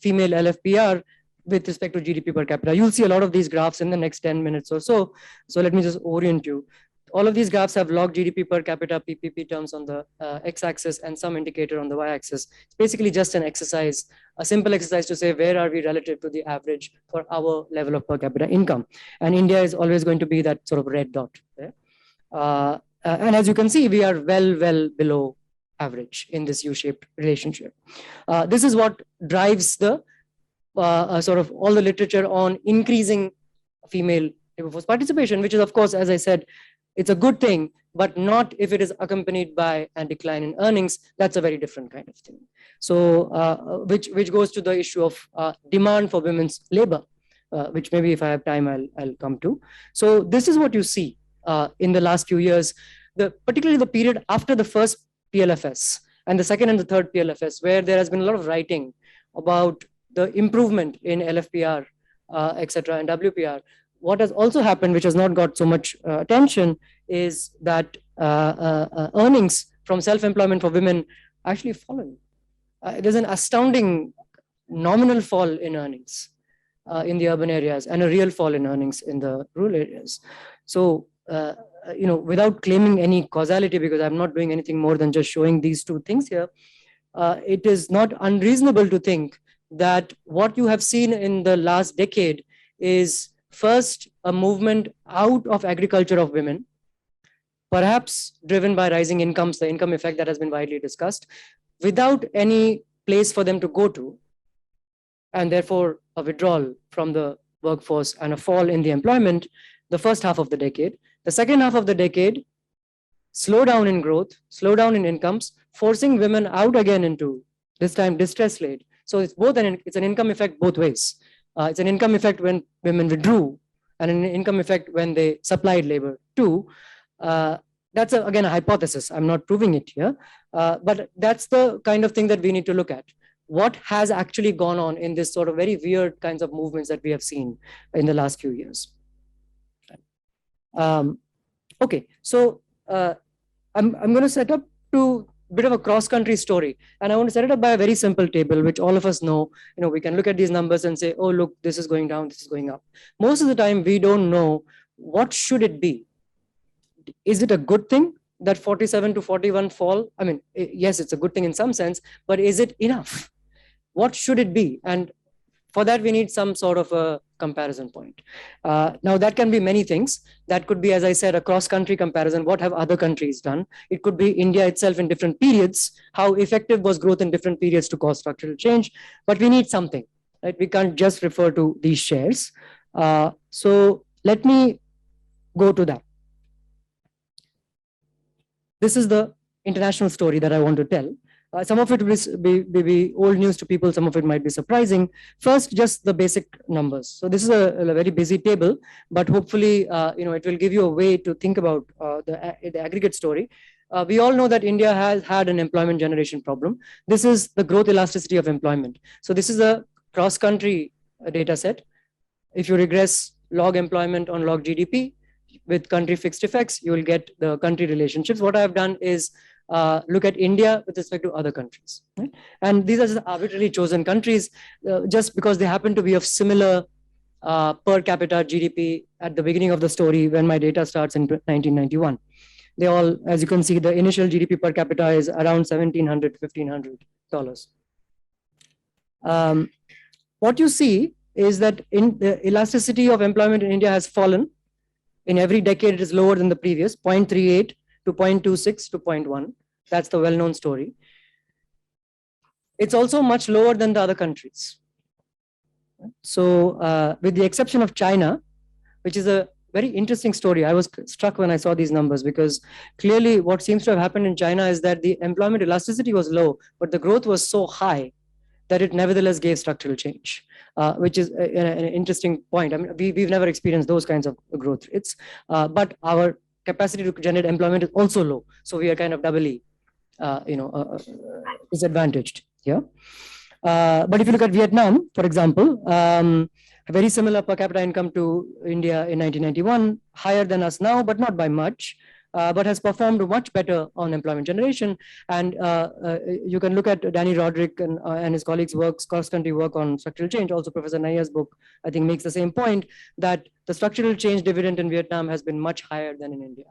female LFPR with respect to GDP per capita. You'll see a lot of these graphs in the next 10 minutes or so. So let me just orient you. All of these graphs have log GDP per capita PPP terms on the x-axis and some indicator on the y-axis. It's basically just an exercise, a simple exercise to say where are we relative to the average for our level of per capita income. And India is always going to be that sort of red dot there. And as you can see, we are well below average in this U-shaped relationship. This is what drives the sort of all the literature on increasing female labor force participation, which is, of course, as I said, it's a good thing, but not if it is accompanied by a decline in earnings. That's a very different kind of thing. So, which goes to the issue of demand for women's labor, which maybe if I have time, I'll come to. So this is what you see in the last few years, particularly the period after the first PLFS and the second and the third PLFS, where there has been a lot of writing about the improvement in LFPR, etc., and WPR. What has also happened, which has not got so much attention, is that earnings from self-employment for women actually fallen. There's an astounding nominal fall in earnings in the urban areas and a real fall in earnings in the rural areas. So, without claiming any causality, because I'm not doing anything more than just showing these two things here, it is not unreasonable to think that what you have seen in the last decade is first a movement out of agriculture of women, perhaps driven by rising incomes, the income effect that has been widely discussed, without any place for them to go to, and therefore a withdrawal from the workforce and a fall in the employment, the first half of the decade. The second half of the decade, slowdown in growth, slowdown in incomes, forcing women out again into, this time, distress rate. So it's both it's an income effect both ways. It's an income effect when women withdrew, and an income effect when they supplied labor too. That's again a hypothesis. I'm not proving it here, but that's the kind of thing that we need to look at. What has actually gone on in this sort of very weird kinds of movements that we have seen in the last few years? Okay, so I'm going to set up to a bit of a cross-country story, and I want to set it up by a very simple table, which all of us know. We can look at these numbers and say, oh, look, this is going down, this is going up. Most of the time, we don't know what should it be. Is it a good thing that 47 to 41 fall? I mean, yes, it's a good thing in some sense, but is it enough? What should it be? And for that, we need some sort of a comparison point. Now, that can be many things. That could be, as I said, a cross-country comparison. What have other countries done? It could be India itself in different periods. How effective was growth in different periods to cause structural change? But we need something, right? We can't just refer to these shares. So let me go to that. This is the international story that I want to tell. Some of it will be old news to people. Some of it might be surprising. First, just the basic numbers. So this is a very busy table, but hopefully, it will give you a way to think about the aggregate story. We all know that India has had an employment generation problem. This is the growth elasticity of employment. So this is a cross-country data set. If you regress log employment on log GDP with country fixed effects, you will get the country relationships. What I have done is look at India with respect to other countries. Right? And these are just arbitrarily chosen countries just because they happen to be of similar per capita GDP at the beginning of the story when my data starts in 1991. They all, as you can see, the initial GDP per capita is around $1,700 to $1,500. What you see is that in the elasticity of employment in India has fallen. In every decade, it is lower than the previous, 0.38 to 0.26 to 0.1. That's the well-known story. It's also much lower than the other countries. So with the exception of China, which is a very interesting story. I was struck when I saw these numbers because clearly what seems to have happened in China is that the employment elasticity was low, but the growth was so high that it nevertheless gave structural change, which is an interesting point. I mean, we've never experienced those kinds of growth rates, but our capacity to generate employment is also low. So we are kind of doubly, disadvantaged here. But if you look at Vietnam, for example, a very similar per capita income to India in 1991, higher than us now, but not by much, but has performed much better on employment generation. And you can look at Danny Roderick and his colleagues' works, cross-country work on structural change. Also, Professor Nayyar's book, I think, makes the same point that the structural change dividend in Vietnam has been much higher than in India.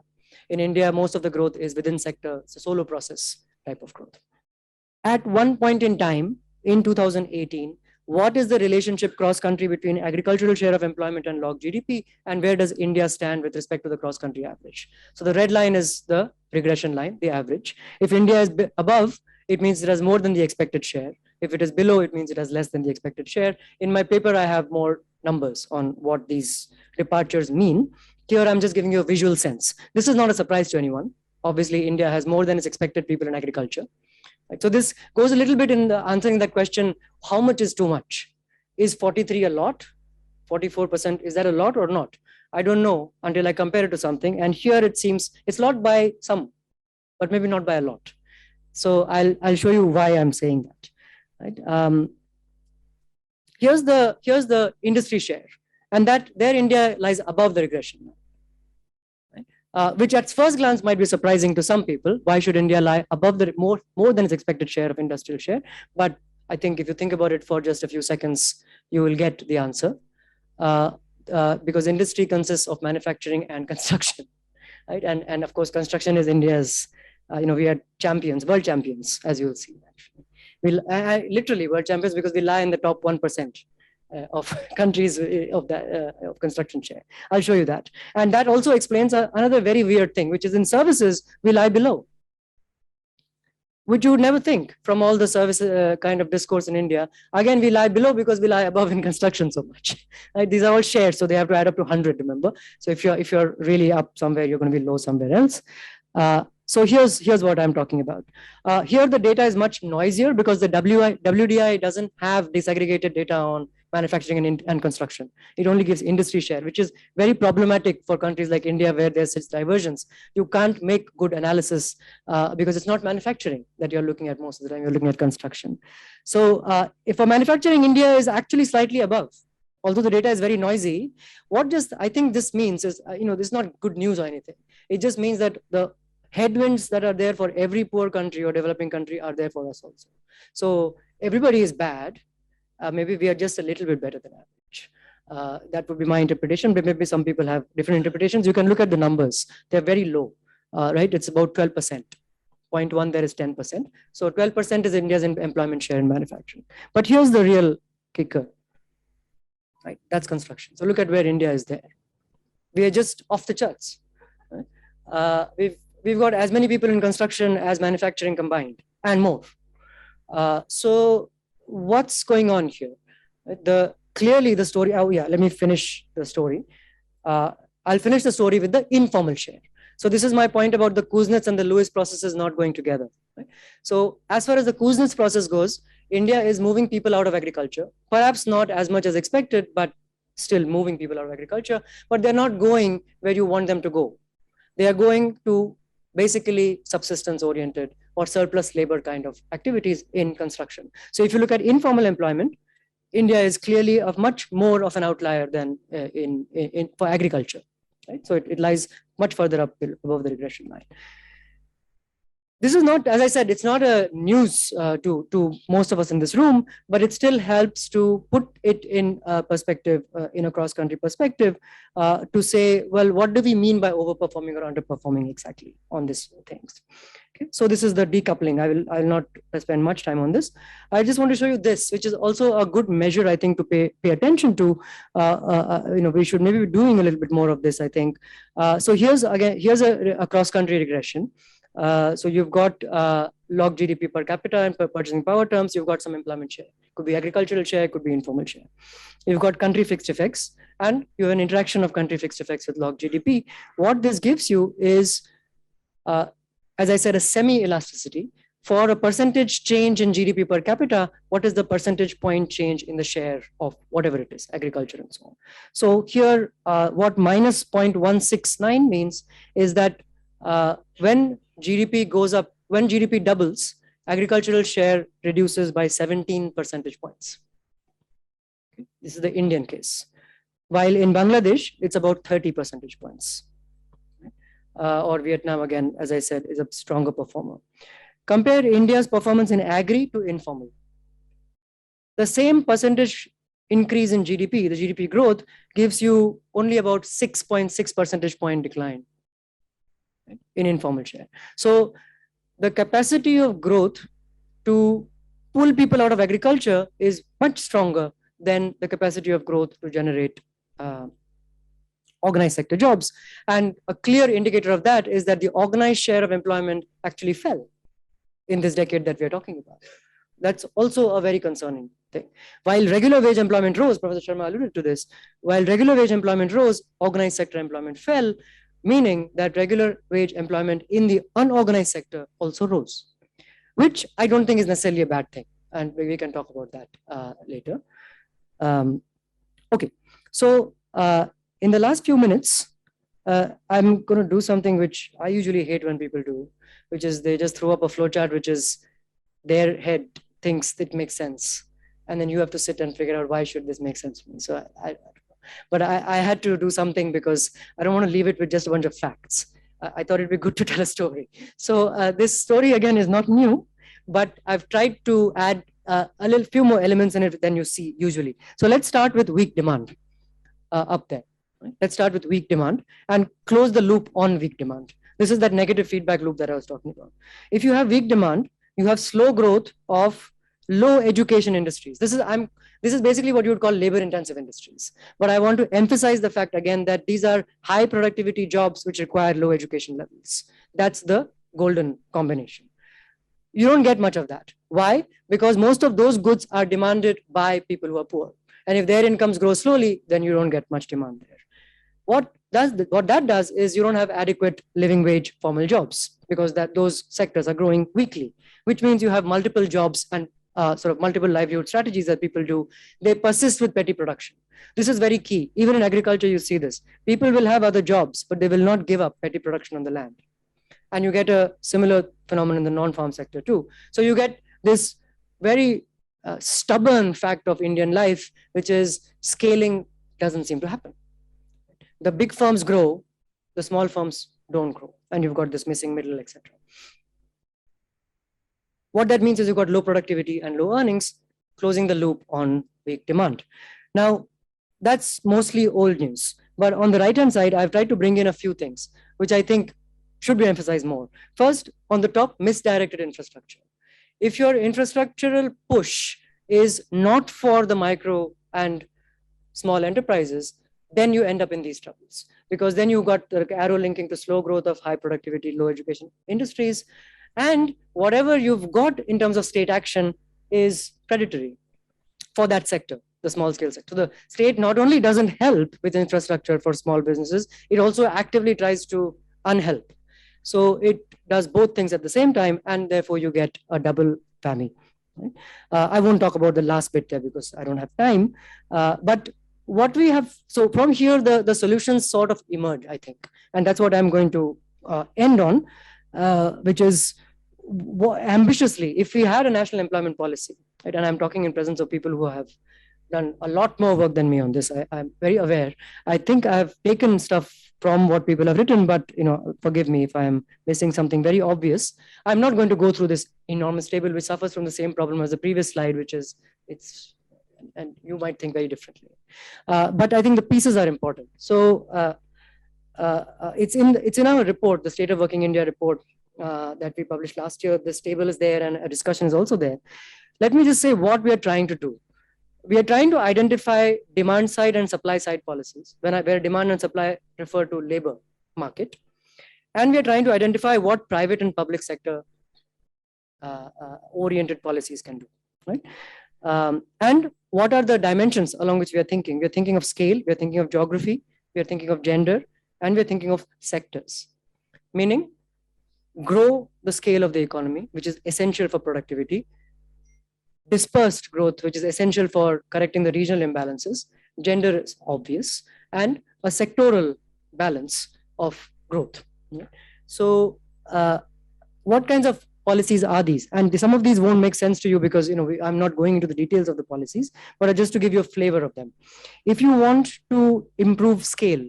In India, most of the growth is within sector. It's a solo process type of growth. At one point in time, in 2018, what is the relationship cross-country between agricultural share of employment and log GDP, and where does India stand with respect to the cross-country average? So the red line is the regression line, the average. If India is above, it means it has more than the expected share. If it is below, it means it has less than the expected share. In my paper, I have more numbers on what these departures mean. Here, I'm just giving you a visual sense. This is not a surprise to anyone. Obviously, India has more than its expected people in agriculture. Right? So this goes a little bit in the answering that question, how much is too much? Is 43 a lot? 44%, is that a lot or not? I don't know until I compare it to something. And here it seems it's a lot by some, but maybe not by a lot. So I'll show you why I'm saying that. Right? Here's the industry share, and that there India lies above the regression. Which at first glance might be surprising to some people. Why should India lie above the more than its expected share of industrial share? But I think if you think about it for just a few seconds, you will get the answer. Because industry consists of manufacturing and construction, right? And of course, construction is India's. We are champions, world champions, as you will see. We literally world champions because we lie in the top 1%. of countries of that of construction share. I'll show you that. And that also explains another very weird thing, which is in services, we lie below, which you would never think from all the service kind of discourse in India. Again, we lie below because we lie above in construction so much. Right? These are all shares, so they have to add up to 100, remember? So if you're really up somewhere, you're going to be low somewhere else. So here's what I'm talking about. Here the data is much noisier because the WDI doesn't have disaggregated data on manufacturing and construction. It only gives industry share, which is very problematic for countries like India where there's such divergence. You can't make good analysis because it's not manufacturing that you're looking at most of the time, you're looking at construction. So if for manufacturing, India is actually slightly above, although the data is very noisy. What I think this means is, this is not good news or anything. It just means that the headwinds that are there for every poor country or developing country are there for us also. So everybody is bad. Maybe we are just a little bit better than average. That would be my interpretation, but maybe some people have different interpretations. You can look at the numbers. They're very low, right? It's about 12%. 0.1 there is 10%. So 12% is India's employment share in manufacturing. But here's the real kicker, right? That's construction. So look at where India is there. We are just off the charts. Right? We've got as many people in construction as manufacturing combined and more. So what's going on here? Clearly the story, let me finish the story. I'll finish the story with the informal share. So this is my point about the Kuznets and the Lewis processes not going together. Right? So as far as the Kuznets process goes, India is moving people out of agriculture, perhaps not as much as expected, but still moving people out of agriculture, but they're not going where you want them to go. They are going to basically subsistence oriented or surplus labor kind of activities in construction. So if you look at informal employment, India is clearly much more of an outlier than for agriculture. Right? So it lies much further up above the regression line. This is not, as I said, it's not a news to most of us in this room, but it still helps to put it in a perspective, in a cross-country perspective, to say, well, what do we mean by overperforming or underperforming exactly on these things? Okay, so this is the decoupling. I will not spend much time on this. I just want to show you this, which is also a good measure, I think, to pay attention to. We should maybe be doing a little bit more of this, I think. So here's a cross-country regression. So you've got log GDP per capita and per purchasing power terms. You've got some employment share. Could be agricultural share, could be informal share. You've got country fixed effects, and you have an interaction of country fixed effects with log GDP. What this gives you is, as I said, a semi-elasticity. For a percentage change in GDP per capita, what is the percentage point change in the share of whatever it is, agriculture and so on. So here, what minus 0.169 means is that when GDP goes up, when GDP doubles, agricultural share reduces by 17 percentage points. Okay. This is the Indian case. While in Bangladesh, it's about 30 percentage points. Or Vietnam, again, as I said, is a stronger performer. Compare India's performance in agri to informal. The same percentage increase in GDP, the GDP growth, gives you only about 6.6 percentage point decline in informal share. So the capacity of growth to pull people out of agriculture is much stronger than the capacity of growth to generate organized sector jobs. And a clear indicator of that is that the organized share of employment actually fell in this decade that we are talking about. That's also a very concerning thing. While regular wage employment rose, Professor Sharma alluded to this, while regular wage employment rose, organized sector employment fell, meaning that regular wage employment in the unorganized sector also rose, which I don't think is necessarily a bad thing. And we can talk about that later. Okay, so in the last few minutes, I'm going to do something which I usually hate when people do, which is they just throw up a flowchart, which is their head thinks it makes sense. And then you have to sit and figure out why should this make sense to me. So but I had to do something because I don't want to leave it with just a bunch of facts. I thought it'd be good to tell a story. So this story again is not new, but I've tried to add a few more elements in it than you see usually. So let's start with weak demand up there. Let's start with weak demand and close the loop on weak demand. This is that negative feedback loop that I was talking about. If you have weak demand, you have slow growth of low education industries. This is basically what you would call labor intensive industries. But I want to emphasize the fact again that these are high productivity jobs which require low education levels. That's the golden combination. You don't get much of that. Why? Because most of those goods are demanded by people who are poor. And if their incomes grow slowly, then you don't get much demand there. What that does is you don't have adequate living wage formal jobs because those sectors are growing weakly, which means you have multiple jobs and sort of multiple livelihood strategies that people do. They persist with petty production. This is very key. Even in agriculture, you see this. People will have other jobs, but they will not give up petty production on the land. And you get a similar phenomenon in the non-farm sector too. So you get this very stubborn fact of Indian life, which is scaling doesn't seem to happen. The big firms grow, the small firms don't grow, and you've got this missing middle, etc. What that means is you've got low productivity and low earnings, closing the loop on weak demand. Now, that's mostly old news. But on the right-hand side, I've tried to bring in a few things, which I think should be emphasized more. First, on the top, misdirected infrastructure. If your infrastructural push is not for the micro and small enterprises, then you end up in these troubles. Because then you've got the arrow linking to slow growth of high productivity, low education industries. And whatever you've got in terms of state action is predatory for that sector, the small scale sector. The state not only doesn't help with infrastructure for small businesses, it also actively tries to unhelp. So it does both things at the same time, and therefore you get a double whammy. Right? I won't talk about the last bit there because I don't have time. But what we have, so from here, the solutions sort of emerge, I think. And that's what I'm going to end on, which is ambitiously, if we had a national employment policy, right, and I'm talking in presence of people who have done a lot more work than me on this. I'm very aware. I think I've taken stuff from what people have written, but forgive me if I am missing something very obvious. I'm not going to go through this enormous table, which suffers from the same problem as the previous slide, which is and you might think very differently. But I think the pieces are important. So it's in our report, the State of Working India report that we published last year. This table is there and a discussion is also there. Let me just say what we are trying to do. We are trying to identify demand side and supply side policies, where demand and supply refer to labor market. And we are trying to identify what private and public sector oriented policies can do, right? And what are the dimensions along which we are thinking? We are thinking of scale, we are thinking of geography, we are thinking of gender, and we are thinking of sectors. Meaning, grow the scale of the economy, which is essential for productivity, dispersed growth, which is essential for correcting the regional imbalances, gender is obvious, and a sectoral balance of growth. So what kinds of policies are these? And some of these won't make sense to you because I'm not going into the details of the policies, but just to give you a flavor of them. If you want to improve scale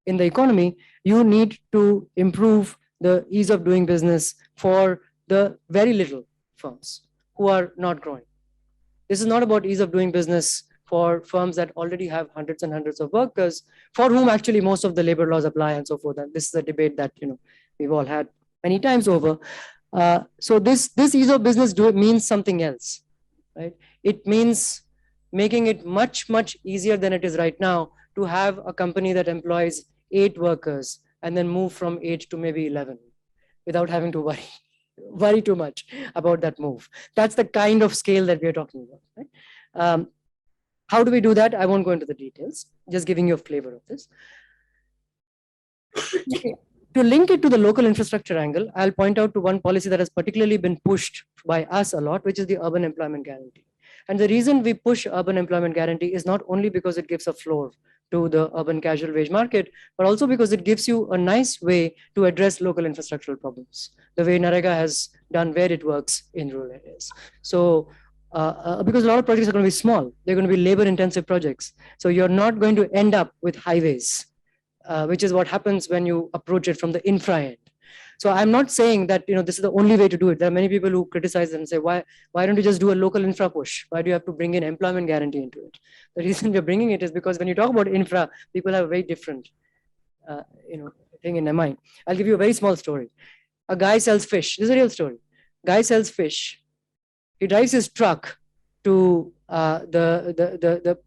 in the economy, you need to improve the ease of doing business for the very little firms who are not growing. This is not about ease of doing business for firms that already have hundreds and hundreds of workers, for whom actually most of the labor laws apply and so forth. And this is a debate that we've all had many times over. So this ease of business means something else, right? It means making it much, much easier than it is right now to have a company that employs 8 workers and then move from 8 to maybe 11 without having to worry too much about that move. That's the kind of scale that we are talking about. Right? How do we do that? I won't go into the details, just giving you a flavor of this. To link it to the local infrastructure angle, I'll point out to one policy that has particularly been pushed by us a lot, which is the urban employment guarantee. And the reason we push urban employment guarantee is not only because it gives a floor to the urban casual wage market, but also because it gives you a nice way to address local infrastructural problems, the way Narega has done where it works in rural areas. So, because a lot of projects are going to be small, they're going to be labor-intensive projects. So you're not going to end up with highways, which is what happens when you approach it from the infra end. So I'm not saying that this is the only way to do it. There are many people who criticize and say, why don't you just do a local infra push? Why do you have to bring in employment guarantee into it? The reason we're bringing it is because when you talk about infra, people have a very different thing in their mind. I'll give you a very small story. A guy sells fish. This is a real story. Guy sells fish. he drives his truck to the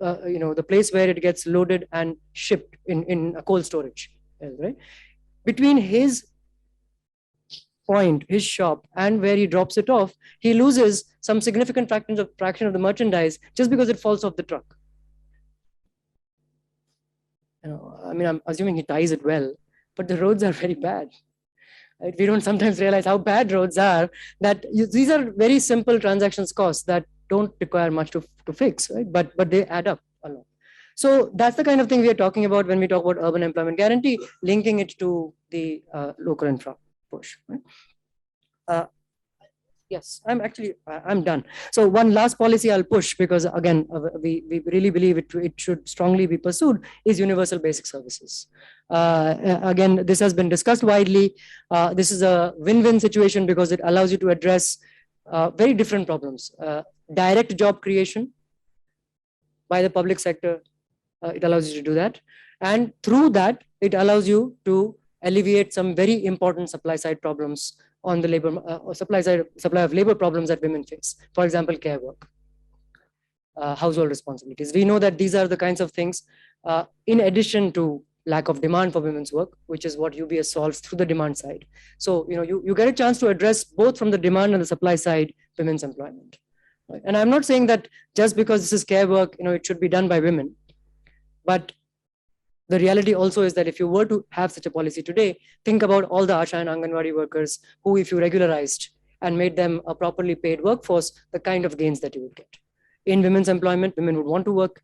place where it gets loaded and shipped in a cold storage, right? Between his point, his shop, and where he drops it off, he loses some significant fraction of the merchandise just because it falls off the truck. I mean, I'm assuming he ties it well, but the roads are very bad. Right? We don't sometimes realize how bad roads are, that these are very simple transactions costs that don't require much to fix, right? But they add up a lot. So that's the kind of thing we are talking about when we talk about urban employment guarantee, linking it to the local infra push. Right? Yes, I'm done. So one last policy I'll push, because again, we really believe it should strongly be pursued, is universal basic services. Again, this has been discussed widely. This is a win-win situation because it allows you to address very different problems. Direct job creation by the public sector, it allows you to do that. And through that, it allows you to alleviate some very important supply side problems on the labor supply of labor problems that women face. For example, care work, household responsibilities. We know that these are the kinds of things, in addition to lack of demand for women's work, which is what UBS solves through the demand side. So you get a chance to address both from the demand and the supply side women's employment. Right? And I'm not saying that just because this is care work, it should be done by women, but the reality also is that if you were to have such a policy today, think about all the Asha and Anganwadi workers who, if you regularized and made them a properly paid workforce, the kind of gains that you would get. In women's employment, women would want to work,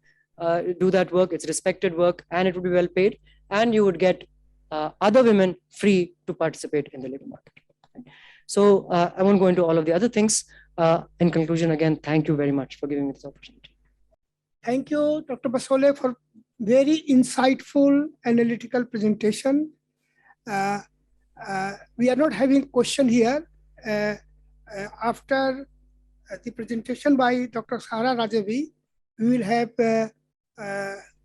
do that work, it's respected work, and it would be well paid, and you would get other women free to participate in the labor market. So I won't go into all of the other things. In conclusion, again, thank you very much for giving me this opportunity. Thank you, Dr. Basole, for very insightful analytical presentation. We are not having question here. After the presentation by Dr. Shahra Razavi, we will have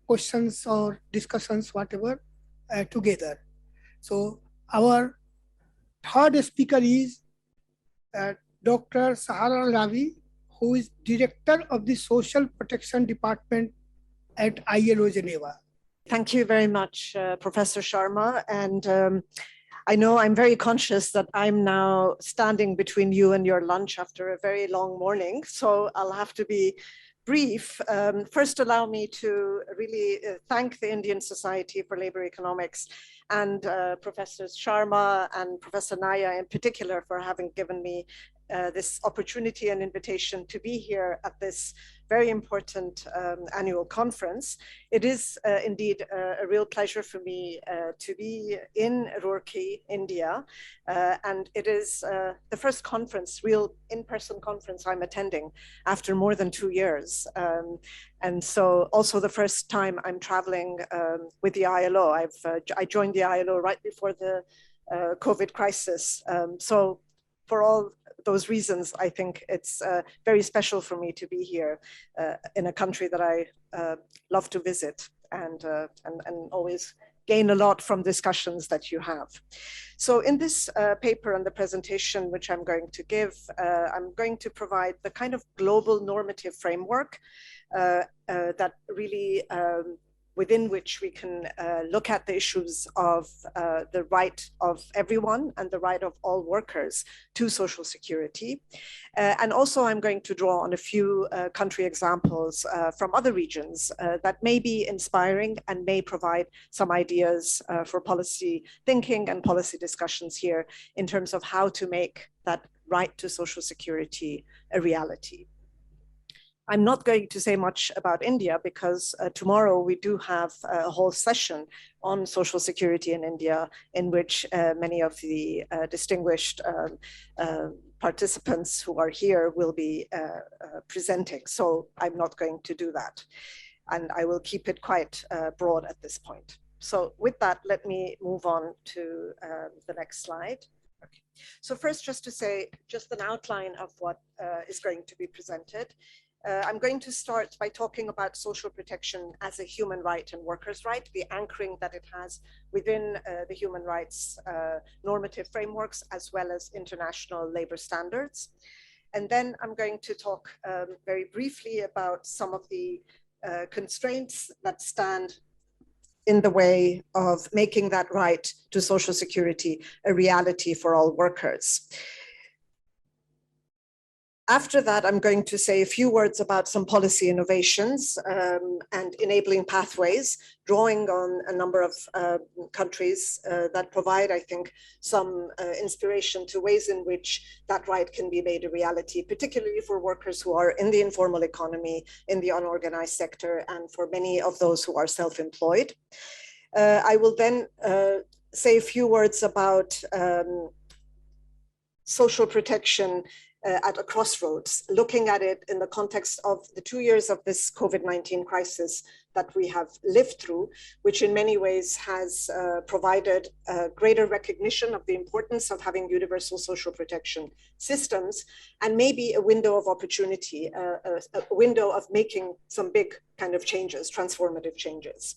questions or discussions, whatever, together. So our third speaker is Dr. Shahra Razavi, who is Director of the Social Protection Department at ILO Geneva. Thank you very much, Professor Sharma. And I know I'm very conscious that I'm now standing between you and your lunch after a very long morning, so I'll have to be brief. First, allow me to really thank the Indian Society for Labor Economics and Professors Sharma and Professor Naya in particular for having given me this opportunity and invitation to be here at this very important annual conference. It is indeed a real pleasure for me to be in Roorkee, India, and it is the first conference, real in-person conference I'm attending after more than 2 years. And so also the first time I'm traveling with the ILO. I joined the ILO right before the COVID crisis. So for all those reasons, I think it's very special for me to be here in a country that I love to visit and always gain a lot from discussions that you have. So in this paper and the presentation which I'm going to give, I'm going to provide the kind of global normative framework that really within which we can look at the issues of the right of everyone and the right of all workers to social security. And also I'm going to draw on a few country examples from other regions that may be inspiring and may provide some ideas for policy thinking and policy discussions here in terms of how to make that right to social security a reality. I'm not going to say much about India because tomorrow we do have a whole session on social security in India in which many of the distinguished participants who are here will be presenting. So I'm not going to do that. And I will keep it quite broad at this point. So with that, let me move on to the next slide. Okay. So first, just to say just an outline of what is going to be presented. I'm going to start by talking about social protection as a human right and workers' right, the anchoring that it has within the human rights normative frameworks, as well as international labor standards. And then I'm going to talk very briefly about some of the constraints that stand in the way of making that right to Social Security a reality for all workers. After that, I'm going to say a few words about some policy innovations and enabling pathways, drawing on a number of countries that provide, I think, some inspiration to ways in which that right can be made a reality, particularly for workers who are in the informal economy, in the unorganized sector, and for many of those who are self-employed. I will then say a few words about social protection at a crossroads, looking at it in the context of the 2 years of this COVID-19 crisis that we have lived through, which in many ways has provided greater recognition of the importance of having universal social protection systems, and maybe a window of opportunity, a window of making some big kind of changes, transformative changes.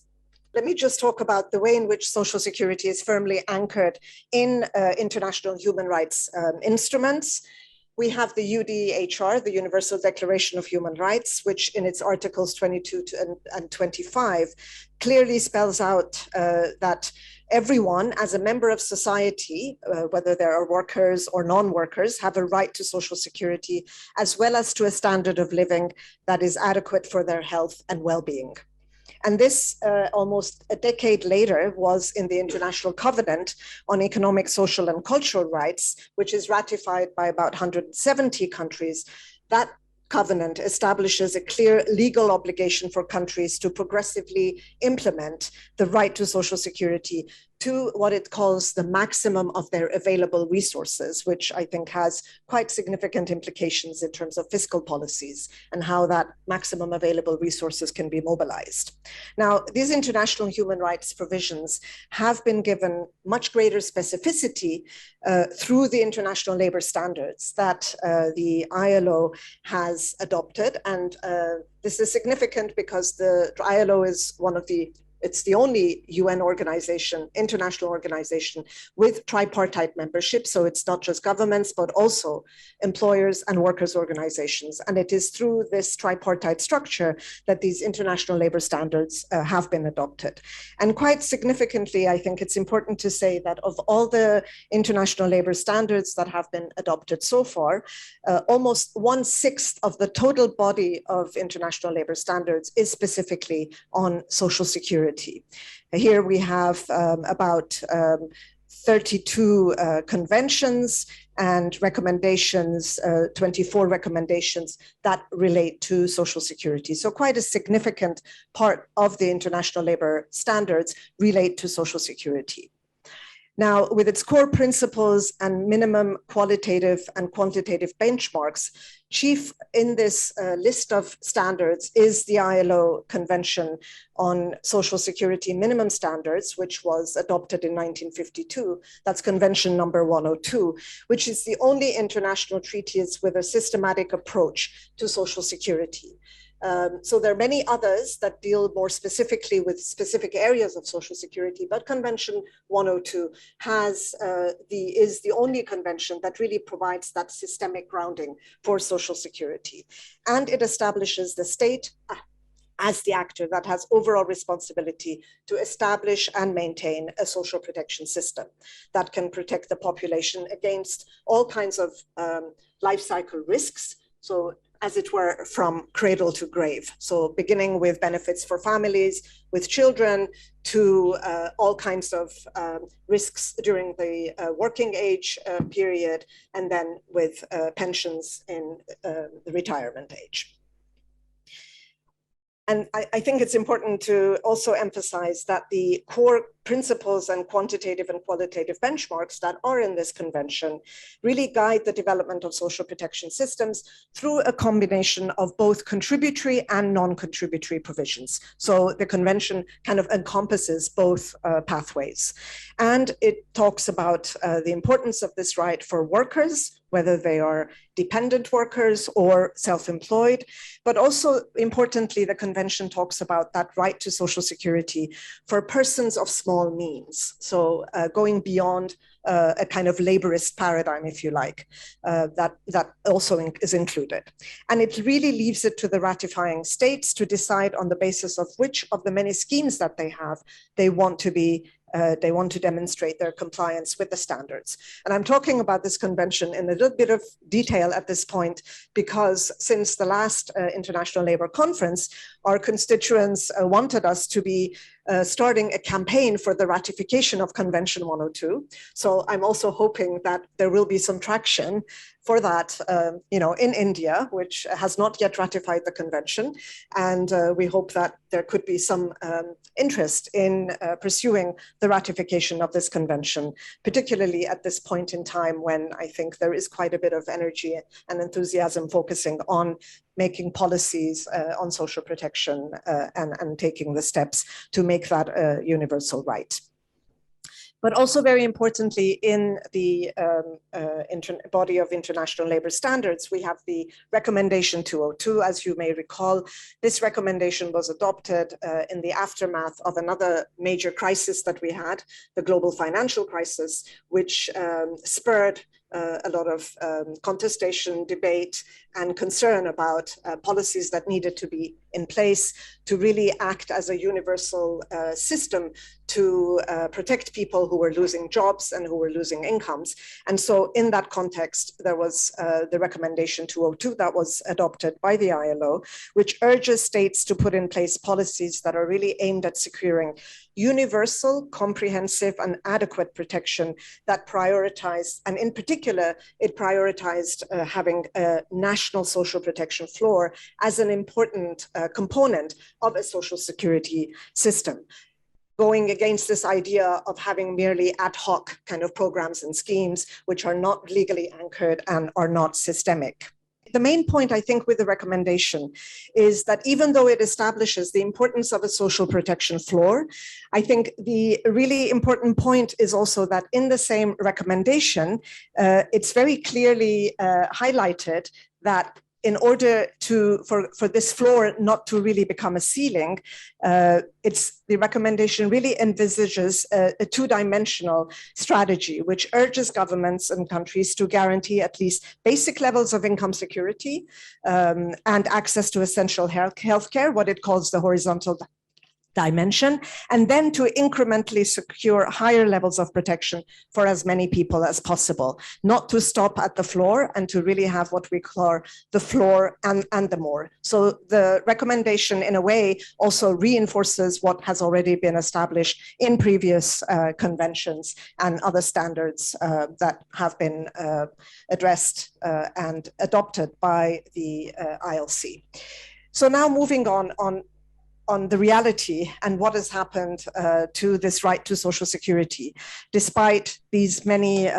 Let me just talk about the way in which Social Security is firmly anchored in international human rights instruments. We have the UDHR, the Universal Declaration of Human Rights, which in its articles 22 and 25 clearly spells out that everyone as a member of society, whether there are workers or non-workers, have a right to Social Security, as well as to a standard of living that is adequate for their health and well-being. And this, almost a decade later, was in the International Covenant on Economic, Social, and Cultural Rights, which is ratified by about 170 countries. That covenant establishes a clear legal obligation for countries to progressively implement the right to Social Security to what it calls the maximum of their available resources, which I think has quite significant implications in terms of fiscal policies and how that maximum available resources can be mobilized. Now, these international human rights provisions have been given much greater specificity through the international labor standards that the ILO has adopted. And this is significant because the ILO is it's the only UN organization, international organization with tripartite membership. So it's not just governments, but also employers and workers' organizations. And it is through this tripartite structure that these international labor standards have been adopted. And quite significantly, I think it's important to say that of all the international labor standards that have been adopted so far, almost 1/6 of the total body of international labor standards is specifically on Social Security. Here we have about 32 conventions and recommendations, 24 recommendations that relate to Social Security. So quite a significant part of the international labor standards relate to Social Security. Now, with its core principles and minimum qualitative and quantitative benchmarks, chief in this list of standards is the ILO Convention on Social Security Minimum Standards, which was adopted in 1952. That's Convention number 102, which is the only international treaties with a systematic approach to Social Security. So there are many others that deal more specifically with specific areas of Social Security, but Convention 102 is the only convention that really provides that systemic grounding for Social Security. And it establishes the state as the actor that has overall responsibility to establish and maintain a social protection system that can protect the population against all kinds of life cycle risks. So as it were, from cradle to grave. So beginning with benefits for families with children to all kinds of risks during the working age period, and then with pensions in the retirement age. And I think it's important to also emphasize that the core principles and quantitative and qualitative benchmarks that are in this convention really guide the development of social protection systems through a combination of both contributory and non-contributory provisions. So the convention kind of encompasses both pathways. And it talks about the importance of this right for workers, whether they are dependent workers or self-employed. But also importantly, the convention talks about that right to social security for persons of small means. So going beyond a kind of laborist paradigm, if you like, that also is included. And it really leaves it to the ratifying states to decide on the basis of which of the many schemes that they have, they want to demonstrate their compliance with the standards. And I'm talking about this convention in a little bit of detail at this point, because since the last International Labour Conference, our constituents wanted us to be starting a campaign for the ratification of Convention 102. So I'm also hoping that there will be some traction for that, in India, which has not yet ratified the convention. And we hope that there could be some interest in pursuing the ratification of this convention, particularly at this point in time when I think there is quite a bit of energy and enthusiasm focusing on making policies on social protection and taking the steps to make that a universal right. But also very importantly, in the body of international labor standards, we have the recommendation 202. As you may recall, this recommendation was adopted in the aftermath of another major crisis that we had, the global financial crisis, which spurred a lot of contestation, debate, and concern about policies that needed to be in place to really act as a universal system to protect people who were losing jobs and who were losing incomes. And so in that context, there was the recommendation 202 that was adopted by the ILO, which urges states to put in place policies that are really aimed at securing universal, comprehensive, and adequate protection that prioritize, and in particular, it prioritized having a national social protection floor as an important component of a social security system, going against this idea of having merely ad hoc kind of programs and schemes which are not legally anchored and are not systemic. The main point, I think, with the recommendation is that even though it establishes the importance of a social protection floor, I think the really important point is also that in the same recommendation, it's very clearly highlighted that in order for this floor not to really become a ceiling, the recommendation really envisages a two-dimensional strategy, which urges governments and countries to guarantee at least basic levels of income security and access to essential healthcare, what it calls the horizontal dimension, and then to incrementally secure higher levels of protection for as many people as possible, not to stop at the floor and to really have what we call the floor and the more. So the recommendation in a way also reinforces what has already been established in previous conventions and other standards that have been addressed and adopted by the ILC. So now moving on the reality and what has happened to this right to social security, despite these many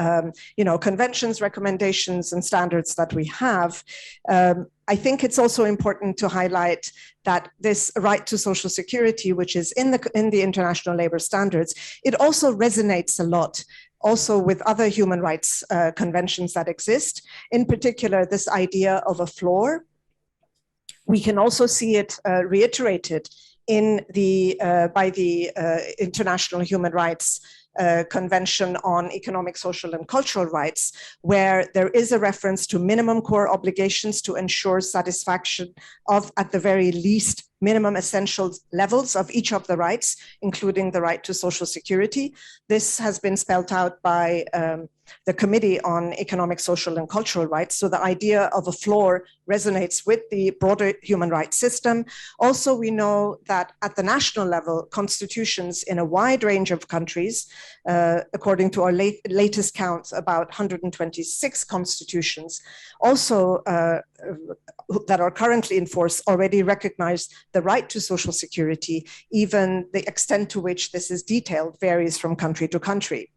conventions, recommendations, and standards that we have. I think it's also important to highlight that this right to social security, which is in the international labor standards, it also resonates a lot also with other human rights conventions that exist, in particular this idea of a floor. We can also see it reiterated by the International Human Rights Convention on Economic, Social, and Cultural Rights, where there is a reference to minimum core obligations to ensure satisfaction of, at the very least, minimum essential levels of each of the rights, including the right to social security. This has been spelled out by the Committee on Economic, Social, and Cultural Rights. So the idea of a floor resonates with the broader human rights system. Also, we know that at the national level, constitutions in a wide range of countries, according to our latest count, about 126 constitutions, also that are currently in force already recognize the right to social security. Even the extent to which this is detailed varies from country to country.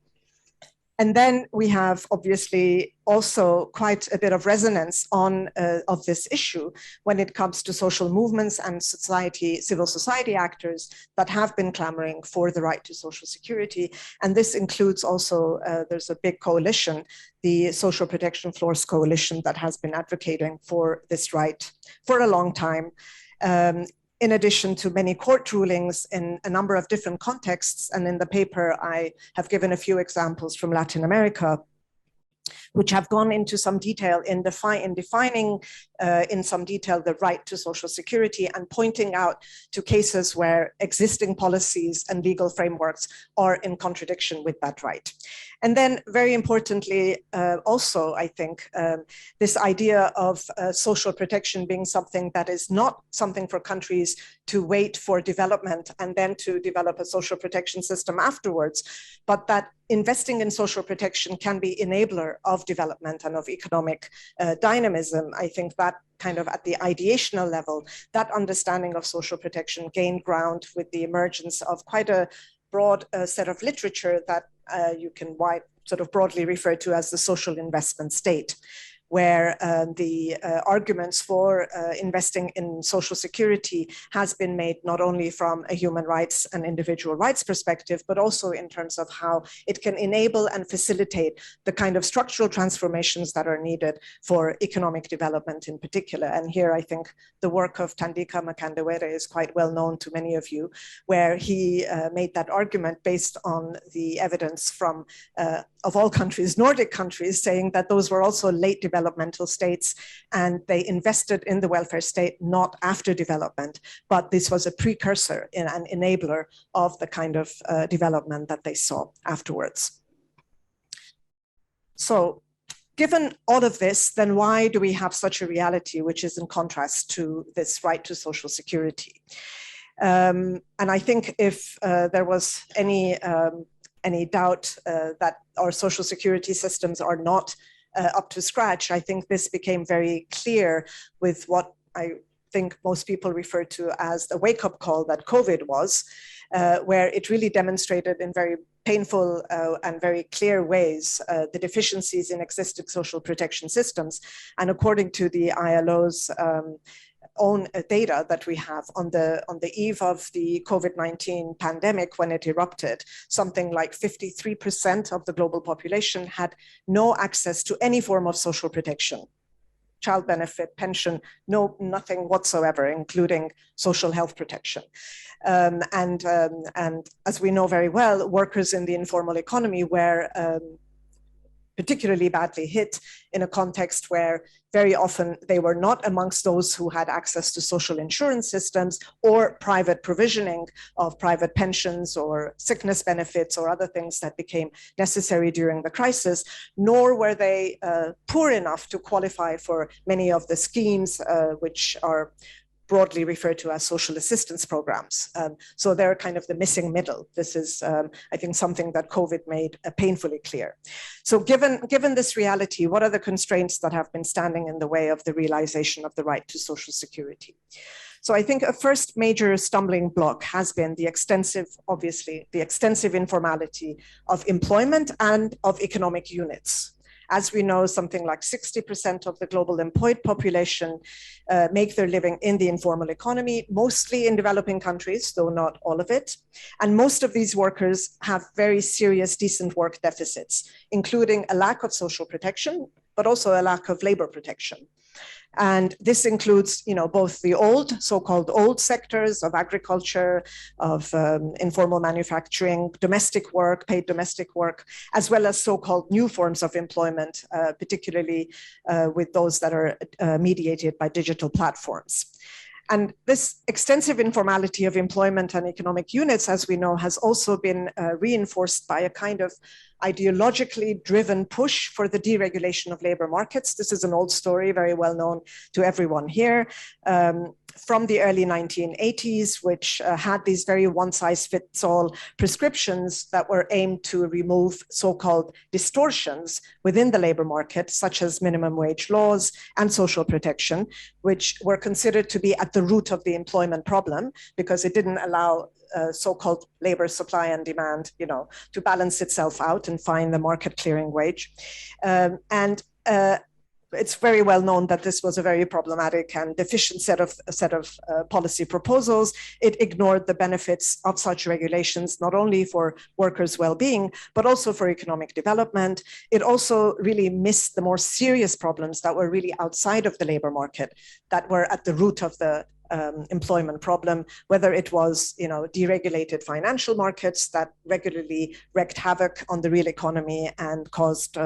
And then we have obviously also quite a bit of resonance on of this issue when it comes to social movements and civil society actors that have been clamoring for the right to social security. And this includes also, there's a big coalition, the Social Protection Floors Coalition, that has been advocating for this right for a long time. In addition to many court rulings in a number of different contexts. And in the paper, I have given a few examples from Latin America, which have gone into some detail in defining in some detail the right to social security and pointing out to cases where existing policies and legal frameworks are in contradiction with that right. And then very importantly, also, I think, this idea of social protection being something that is not something for countries to wait for development and then to develop a social protection system afterwards, but that investing in social protection can be enabler of development and of economic dynamism. I think that kind of at the ideational level, that understanding of social protection gained ground with the emergence of quite a broad set of literature that you can sort of broadly refer to as the social investment state, where the arguments for investing in social security has been made not only from a human rights and individual rights perspective, but also in terms of how it can enable and facilitate the kind of structural transformations that are needed for economic development in particular. And here I think the work of Thandika Makandawere is quite well known to many of you, where he made that argument based on the evidence from, of all countries, Nordic countries, saying that those were also late developmental states and they invested in the welfare state not after development, but this was a precursor and an enabler of the kind of development that they saw afterwards. So given all of this, then why do we have such a reality which is in contrast to this right to social security? And I think if there was any doubt that our social security systems are not up to scratch, I think this became very clear with what I think most people refer to as the wake-up call that COVID was, where it really demonstrated in very painful and very clear ways the deficiencies in existing social protection systems. And according to the ILO's own data that we have on the eve of the COVID-19 pandemic, when it erupted, something like 53% of the global population had no access to any form of social protection, child benefit, pension, nothing whatsoever, including social health protection. And as we know very well, workers in the informal economy were particularly badly hit in a context where very often they were not amongst those who had access to social insurance systems or private provisioning of private pensions or sickness benefits or other things that became necessary during the crisis, nor were they poor enough to qualify for many of the schemes which are broadly referred to as social assistance programs. So they're kind of the missing middle. This is, I think, something that COVID made painfully clear. So given this reality, what are the constraints that have been standing in the way of the realization of the right to social security? So I think a first major stumbling block has been the extensive, obviously, the extensive informality of employment and of economic units. As we know, something like 60% of the global employed population make their living in the informal economy, mostly in developing countries, though not all of it. And most of these workers have very serious decent work deficits, including a lack of social protection, but also a lack of labor protection. And this includes, both the old, so-called old sectors of agriculture, of informal manufacturing, domestic work, paid domestic work, as well as so-called new forms of employment, particularly with those that are mediated by digital platforms. And this extensive informality of employment and economic units, as we know, has also been reinforced by a kind of ideologically driven push for the deregulation of labor markets. This is an old story, very well known to everyone here. from the early 1980s, which had these very one-size-fits-all prescriptions that were aimed to remove so-called distortions within the labor market, such as minimum wage laws and social protection, which were considered to be at the root of the employment problem because it didn't allow so-called labor supply and demand, to balance itself out and find the market clearing wage. It's very well known that this was a very problematic and deficient set of policy proposals. It ignored the benefits of such regulations, not only for workers' well-being, but also for economic development. It also really missed the more serious problems that were really outside of the labor market, that were at the root of the employment problem, whether it was, deregulated financial markets that regularly wreaked havoc on the real economy and caused,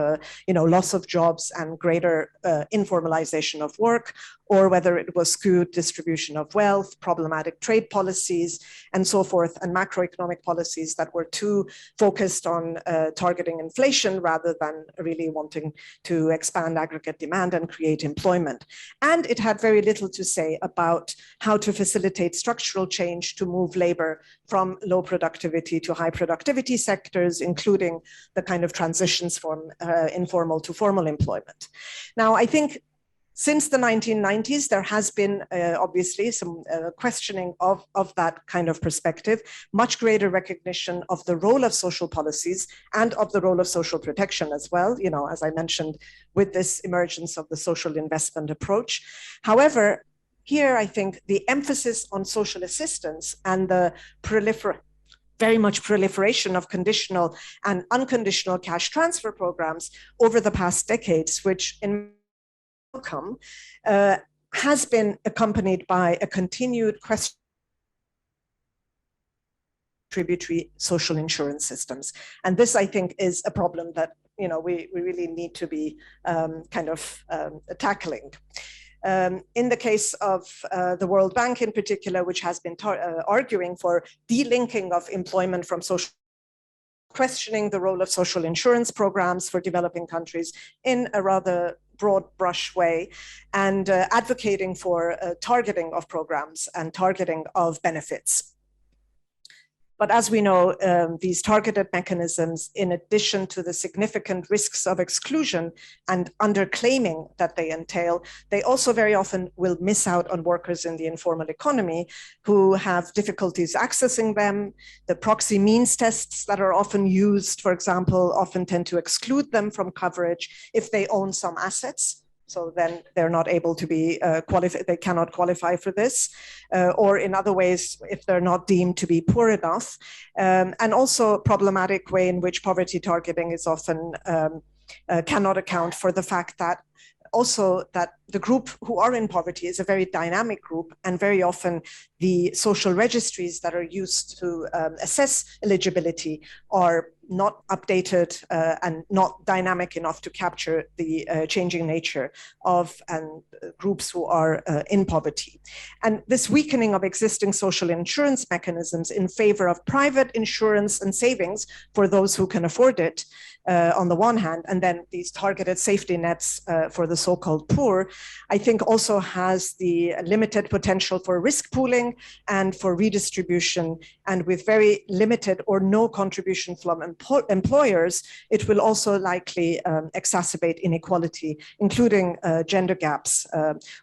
loss of jobs and greater informalization of work, or whether it was skewed distribution of wealth, problematic trade policies, and so forth, and macroeconomic policies that were too focused on targeting inflation rather than really wanting to expand aggregate demand and create employment. And it had very little to say about how to facilitate structural change to move labor from low productivity to high productivity sectors, including the kind of transitions from informal to formal employment. Now, I think since the 1990s, there has been obviously some questioning of that kind of perspective, much greater recognition of the role of social policies and of the role of social protection as well, as I mentioned, with this emergence of the social investment approach. However, here I think the emphasis on social assistance and the very much proliferation of conditional and unconditional cash transfer programs over the past decades, which in outcome has been accompanied by a continued question of contributory social insurance systems. And this, I think, is a problem that we really need to be tackling. In the case of the World Bank in particular, which has been arguing for delinking of employment from social, questioning the role of social insurance programs for developing countries in a rather broad brush way, and advocating for targeting of programs and targeting of benefits. But as we know, these targeted mechanisms, in addition to the significant risks of exclusion and underclaiming that they entail, they also very often will miss out on workers in the informal economy who have difficulties accessing them. The proxy means tests that are often used, for example, often tend to exclude them from coverage if they own some assets. So then they're not able to be qualified, they cannot qualify for this, or in other ways, if they're not deemed to be poor enough. And also a problematic way in which poverty targeting is often cannot account for the fact that also that the group who are in poverty is a very dynamic group, and very often the social registries that are used to assess eligibility are not updated and not dynamic enough to capture the changing nature of groups who are in poverty. And this weakening of existing social insurance mechanisms in favor of private insurance and savings for those who can afford it, on the one hand, and then these targeted safety nets for the so-called poor, I think also has the limited potential for risk pooling and for redistribution. And with very limited or no contribution from employers, it will also likely exacerbate inequality, including gender gaps,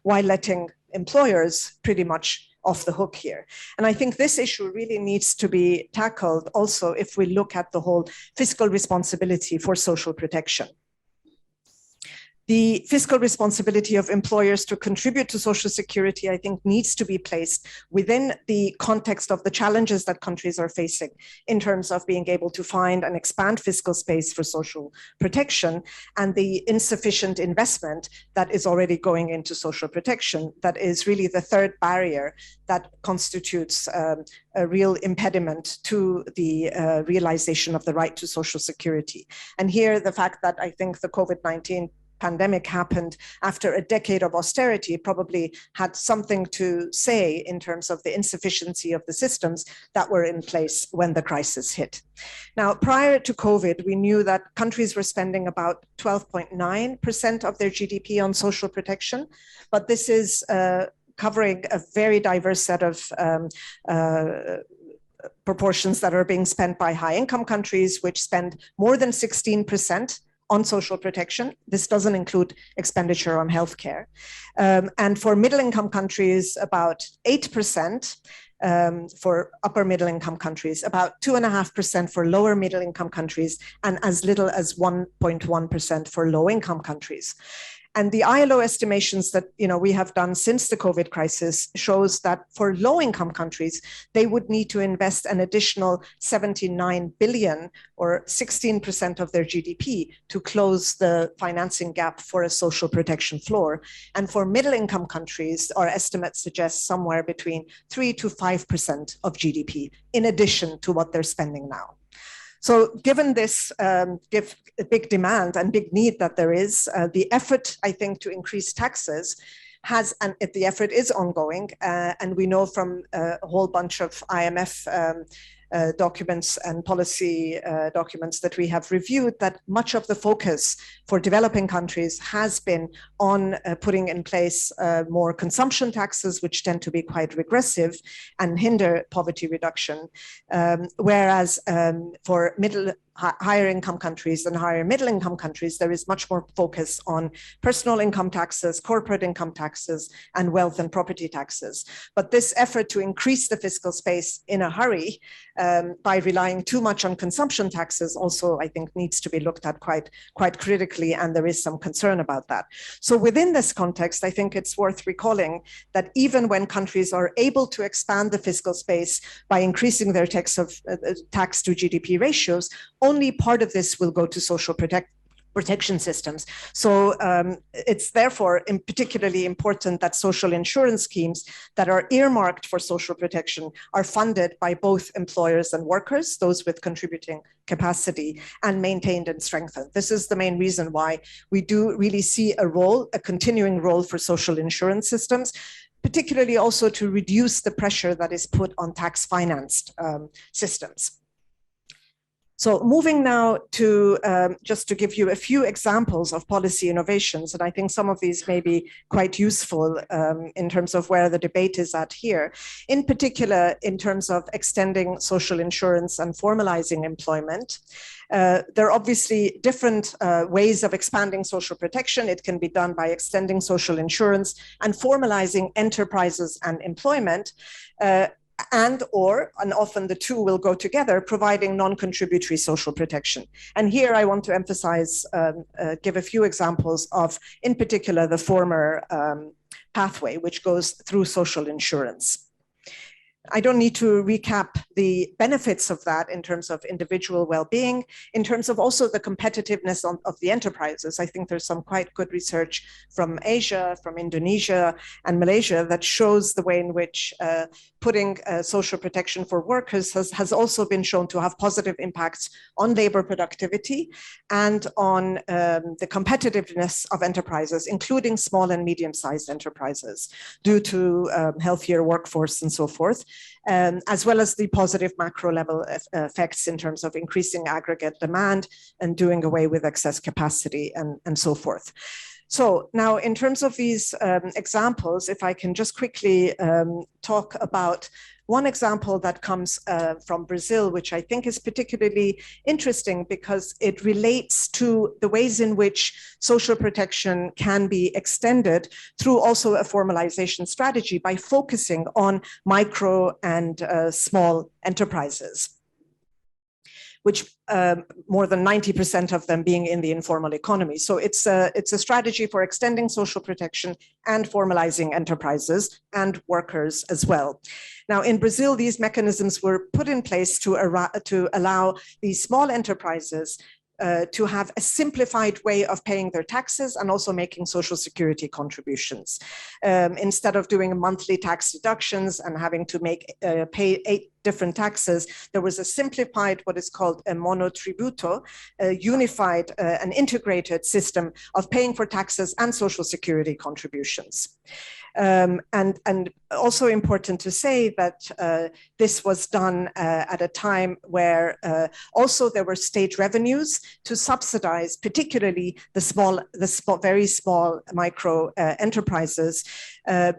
while letting employers pretty much off the hook here. And I think this issue really needs to be tackled also if we look at the whole fiscal responsibility for social protection. The fiscal responsibility of employers to contribute to social security, I think, needs to be placed within the context of the challenges that countries are facing in terms of being able to find and expand fiscal space for social protection, and the insufficient investment that is already going into social protection. That is really the third barrier that constitutes a real impediment to the realization of the right to social security. And here, the fact that I think the COVID-19 pandemic happened after a decade of austerity probably had something to say in terms of the insufficiency of the systems that were in place when the crisis hit. Now, prior to COVID, we knew that countries were spending about 12.9% of their GDP on social protection, but this is covering a very diverse set of proportions that are being spent by high-income countries, which spend more than 16% on social protection. This doesn't include expenditure on healthcare. And for middle-income countries, about 8%. For upper middle income countries, about 2.5% for lower middle income countries, and as little as 1.1% for low income countries. And the ILO estimations that we have done since the COVID crisis shows that for low-income countries, they would need to invest an additional 79 billion, or 16% of their GDP, to close the financing gap for a social protection floor. And for middle-income countries, our estimates suggest somewhere between 3 to 5% of GDP, in addition to what they're spending now. So given this big demand and big need that there is, the effort, I think, to increase taxes the effort is ongoing. And we know from a whole bunch of IMF documents and policy documents that we have reviewed that much of the focus for developing countries has been on putting in place more consumption taxes, which tend to be quite regressive and hinder poverty reduction. Whereas for higher income countries and higher middle income countries, there is much more focus on personal income taxes, corporate income taxes, and wealth and property taxes. But this effort to increase the fiscal space in a hurry by relying too much on consumption taxes also, I think, needs to be looked at quite critically, and there is some concern about that. So within this context, I think it's worth recalling that even when countries are able to expand the fiscal space by increasing their tax to GDP ratios, only part of this will go to social protection systems. So it's therefore particularly important that social insurance schemes that are earmarked for social protection are funded by both employers and workers, those with contributing capacity, and maintained and strengthened. This is the main reason why we do really see a continuing role for social insurance systems, particularly also to reduce the pressure that is put on tax-financed systems. So moving now to just to give you a few examples of policy innovations, and I think some of these may be quite useful in terms of where the debate is at here. In particular, in terms of extending social insurance and formalizing employment. There are obviously different ways of expanding social protection. It can be done by extending social insurance and formalizing enterprises and employment. And often the two will go together, providing non-contributory social protection. And here I want to emphasize, give a few examples of, in particular, the former pathway, which goes through social insurance. I don't need to recap the benefits of that in terms of individual well-being, in terms of also the competitiveness of the enterprises. I think there's some quite good research from Asia, from Indonesia and Malaysia that shows the way in which putting social protection for workers has also been shown to have positive impacts on labor productivity and on the competitiveness of enterprises, including small and medium-sized enterprises, due to healthier workforce and so forth. As well as the positive macro level effects in terms of increasing aggregate demand and doing away with excess capacity and so forth. So now in terms of these examples, if I can just quickly talk about one example that comes from Brazil, which I think is particularly interesting because it relates to the ways in which social protection can be extended through also a formalization strategy by focusing on micro and small enterprises, which more than 90% of them being in the informal economy. So it's a strategy for extending social protection and formalizing enterprises and workers as well. Now in Brazil, these mechanisms were put in place to allow these small enterprises to have a simplified way of paying their taxes and also making social security contributions. Instead of doing monthly tax deductions and having to pay different taxes, there was a simplified, what is called a monotributo, a unified and integrated system of paying for taxes and social security contributions. And also important to say that this was done at a time where also there were state revenues to subsidize particularly the very small micro enterprises,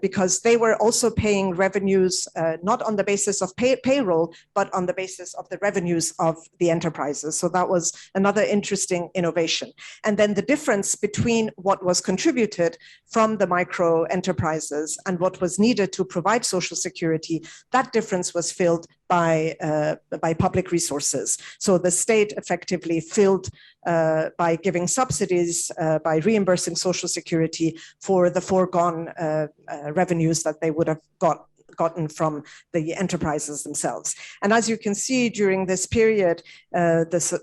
because they were also paying revenues not on the basis of payroll, but on the basis of the revenues of the enterprises. So that was another interesting innovation. And then the difference between what was contributed from the micro enterprises and what was needed to provide social security, that difference was filled by public resources. So the state effectively filled by giving subsidies, by reimbursing social security for the foregone revenues that they would have gotten from the enterprises themselves. And as you can see, during this period,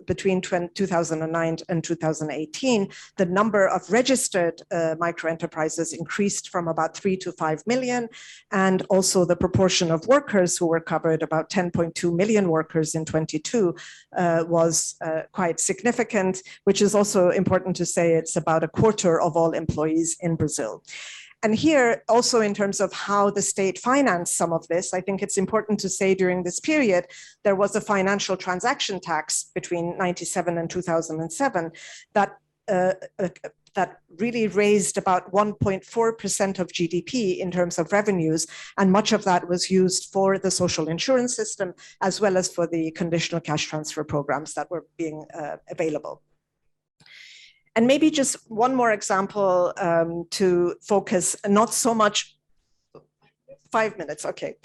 between 2009 and 2018, the number of registered micro-enterprises increased from about 3 to 5 million, and also the proportion of workers who were covered, about 10.2 million workers in 22, was quite significant, which is also important to say it's about a quarter of all employees in Brazil. And here, also in terms of how the state financed some of this, I think it's important to say during this period, there was a financial transaction tax between 97 and 2007 that really raised about 1.4% of GDP in terms of revenues. And much of that was used for the social insurance system, as well as for the conditional cash transfer programs that were being available. And maybe just one more example to focus, not so much, 5 minutes, okay.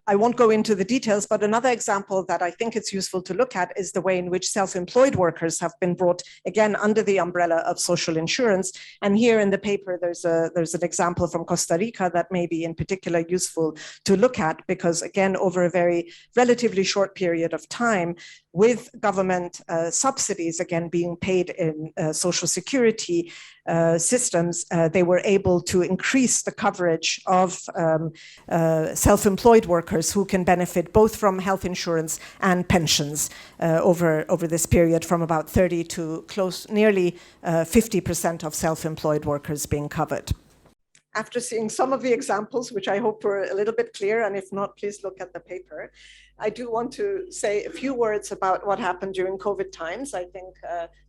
I won't go into the details, but another example that I think it's useful to look at is the way in which self-employed workers have been brought, again, under the umbrella of social insurance. And here in the paper, there's an example from Costa Rica that may be in particular useful to look at, because again, over a very relatively short period of time, with government subsidies, again, being paid in social security systems, they were able to increase the coverage of self-employed workers who can benefit both from health insurance and pensions over this period, from about 30 to nearly 50% of self-employed workers being covered. After seeing some of the examples, which I hope were a little bit clear, and if not, please look at the paper, I do want to say a few words about what happened during COVID times. I think,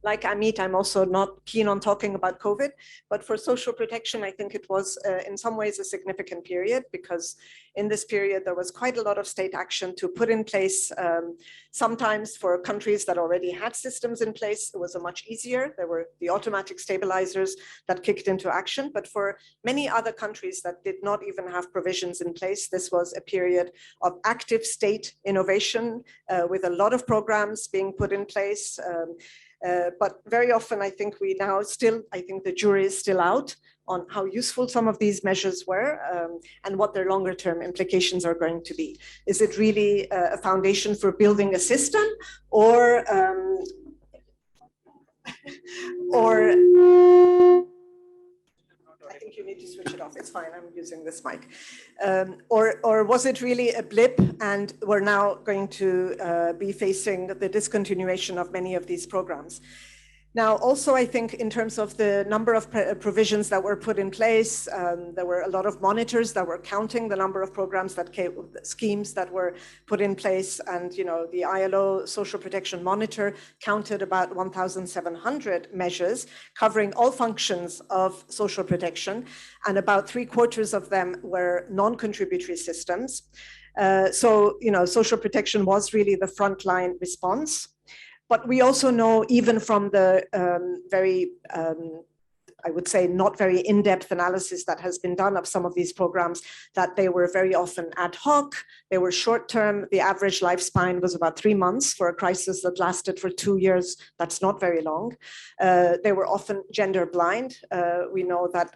like Amit, I'm also not keen on talking about COVID, but for social protection, I think it was in some ways a significant period, because in this period, there was quite a lot of state action to put in place. Sometimes for countries that already had systems in place, it was a much easier. There were the automatic stabilizers that kicked into action, but for many other countries that did not even have provisions in place, this was a period of active state innovation with a lot of programs being put in place. But very often, I think I think the jury is still out on how useful some of these measures were and what their longer term implications are going to be. Is it really a foundation for building a system, or I think you need to switch it off. It's fine. I'm using this mic. Or was it really a blip, and we're now going to be facing the discontinuation of many of these programs? Now, also, I think in terms of the number of provisions that were put in place, there were a lot of monitors that were counting the number of programs schemes that were put in place. And, the ILO Social Protection Monitor counted about 1,700 measures covering all functions of social protection. And about 3/4 of them were non-contributory systems. So, social protection was really the frontline response. But we also know, even from the very, I would say, not very in-depth analysis that has been done of some of these programs, that they were very often ad hoc, they were short-term. The average lifespan was about 3 months for a crisis that lasted for 2 years. That's not very long. They were often gender blind. We know that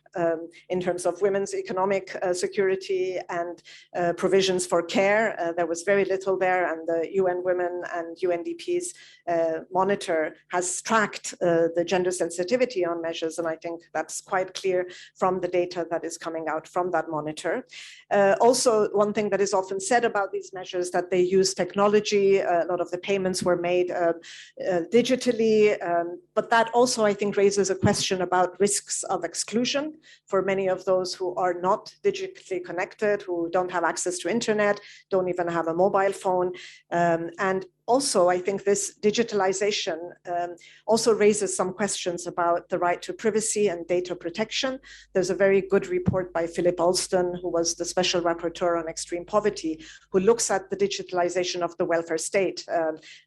in terms of women's economic security and provisions for care, there was very little there, and the UN Women and UNDP's monitor has tracked the gender sensitivity on measures, and I think think that's quite clear from the data that is coming out from that monitor. Also, one thing that is often said about these measures that they use technology. A lot of the payments were made digitally, but that also, I think, raises a question about risks of exclusion for many of those who are not digitally connected, who don't have access to internet, don't even have a mobile phone. And also, I think this digitalization also raises some questions about the right to privacy and data protection. There's a very good report by Philip Alston, who was the Special Rapporteur on Extreme Poverty, who looks at the digitalization of the welfare state.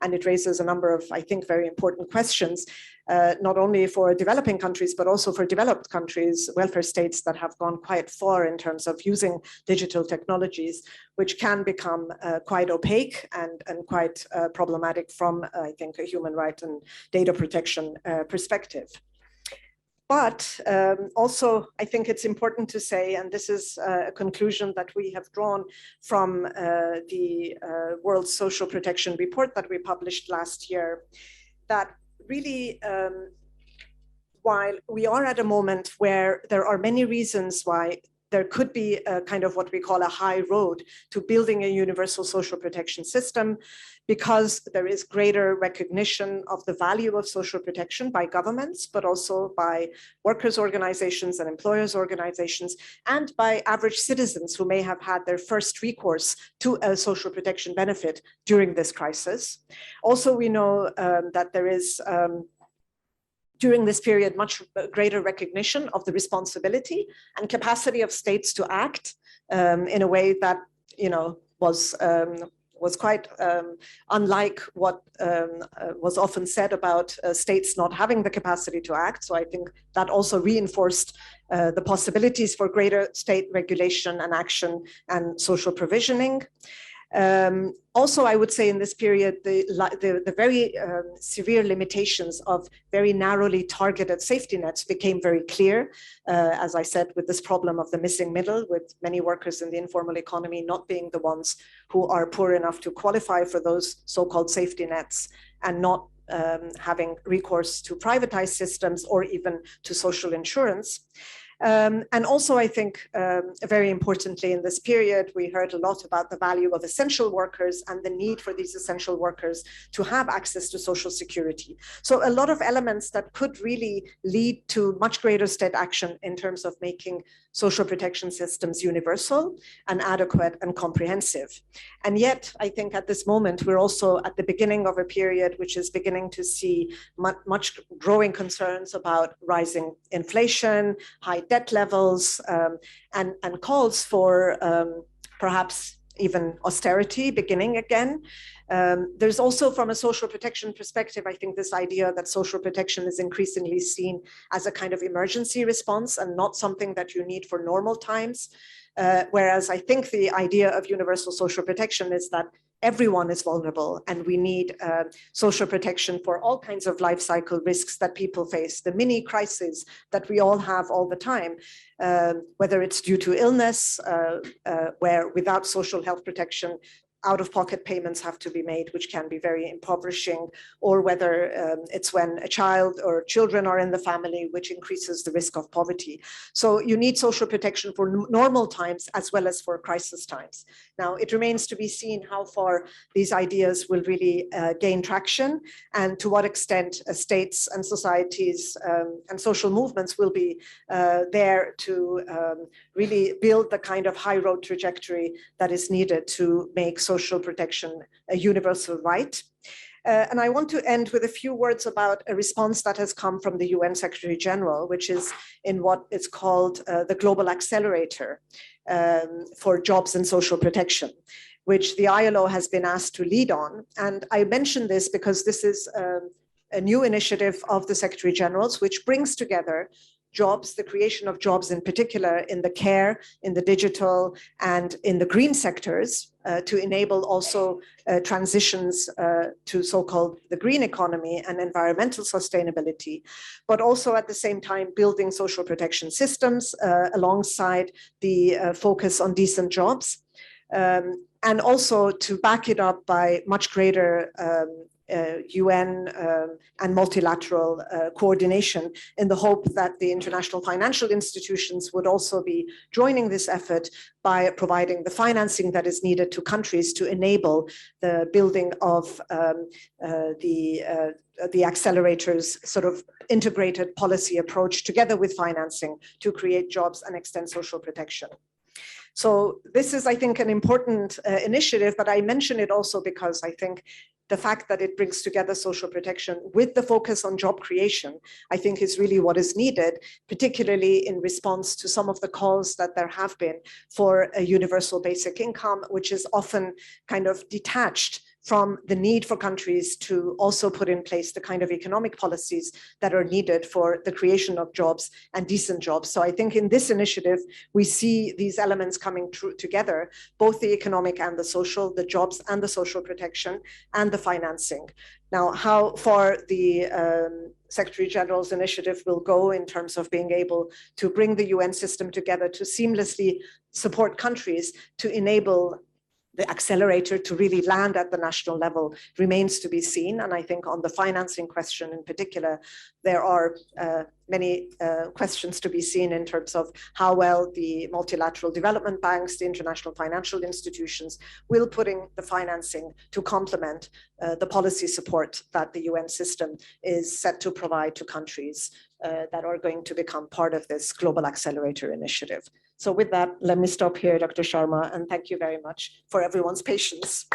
And it raises a number of, I think, very important questions, not only for developing countries, but also for developed countries, welfare states that have gone quite far in terms of using digital technologies, which can become quite opaque and quite problematic from, I think, a human right and data protection perspective. But also, I think it's important to say, and this is a conclusion that we have drawn from the World Social Protection Report that we published last year, that really, while we are at a moment where there are many reasons why there could be a kind of what we call a high road to building a universal social protection system, because there is greater recognition of the value of social protection by governments, but also by workers' organizations and employers' organizations, and by average citizens who may have had their first recourse to a social protection benefit during this crisis. Also, we know that there is during this period much greater recognition of the responsibility and capacity of states to act in a way that, you know, was quite unlike what was often said about states not having the capacity to act. So I think that also reinforced the possibilities for greater state regulation and action and social provisioning. Also, I would say in this period, the very severe limitations of very narrowly targeted safety nets became very clear, as I said, with this problem of the missing middle, with many workers in the informal economy not being the ones who are poor enough to qualify for those so-called safety nets, and not having recourse to privatized systems or even to social insurance. And also, I think, very importantly in this period, we heard a lot about the value of essential workers and the need for these essential workers to have access to social security. So a lot of elements that could really lead to much greater state action in terms of making social protection systems universal and adequate and comprehensive. And yet, I think at this moment, we're also at the beginning of a period which is beginning to see much growing concerns about rising inflation, high debt levels, and calls for perhaps even austerity beginning again. There's also, from a social protection perspective, I think this idea that social protection is increasingly seen as a kind of emergency response and not something that you need for normal times. Whereas I think the idea of universal social protection is that everyone is vulnerable and we need social protection for all kinds of life cycle risks that people face, the mini crises that we all have all the time, whether it's due to illness, where without social health protection, out-of-pocket payments have to be made, which can be very impoverishing, or whether it's when a child or children are in the family, which increases the risk of poverty. So you need social protection for normal times as well as for crisis times. Now, it remains to be seen how far these ideas will really gain traction and to what extent states and societies and social movements will be there to really build the kind of high road trajectory that is needed to make social protection a universal right. And I want to end with a few words about a response that has come from the UN Secretary General, which is in what is called the Global Accelerator for Jobs and Social Protection, which the ILO has been asked to lead on. And I mention this because this is a new initiative of the Secretary General's, which brings together jobs, the creation of jobs in particular in the care, in the digital, and in the green sectors to enable also transitions to so-called the green economy and environmental sustainability, but also at the same time building social protection systems alongside the focus on decent jobs. And also to back it up by much greater UN and multilateral coordination, in the hope that the international financial institutions would also be joining this effort by providing the financing that is needed to countries to enable the building of the accelerator's sort of integrated policy approach together with financing to create jobs and extend social protection. So this is, I think, an important initiative, but I mention it also because I think the fact that it brings together social protection with the focus on job creation, I think is really what is needed, particularly in response to some of the calls that there have been for a universal basic income, which is often kind of detached from the need for countries to also put in place the kind of economic policies that are needed for the creation of jobs and decent jobs. So I think in this initiative, we see these elements coming together, both the economic and the social, the jobs and the social protection and the financing. Now, how far the Secretary General's initiative will go in terms of being able to bring the UN system together to seamlessly support countries to enable the accelerator to really land at the national level remains to be seen. And I think on the financing question in particular, there are many questions to be seen in terms of how well the multilateral development banks, the international financial institutions will put in the financing to complement the policy support that the UN system is set to provide to countries that are going to become part of this global accelerator initiative. So with that, let me stop here, Dr. Sharma, and thank you very much for everyone's patience.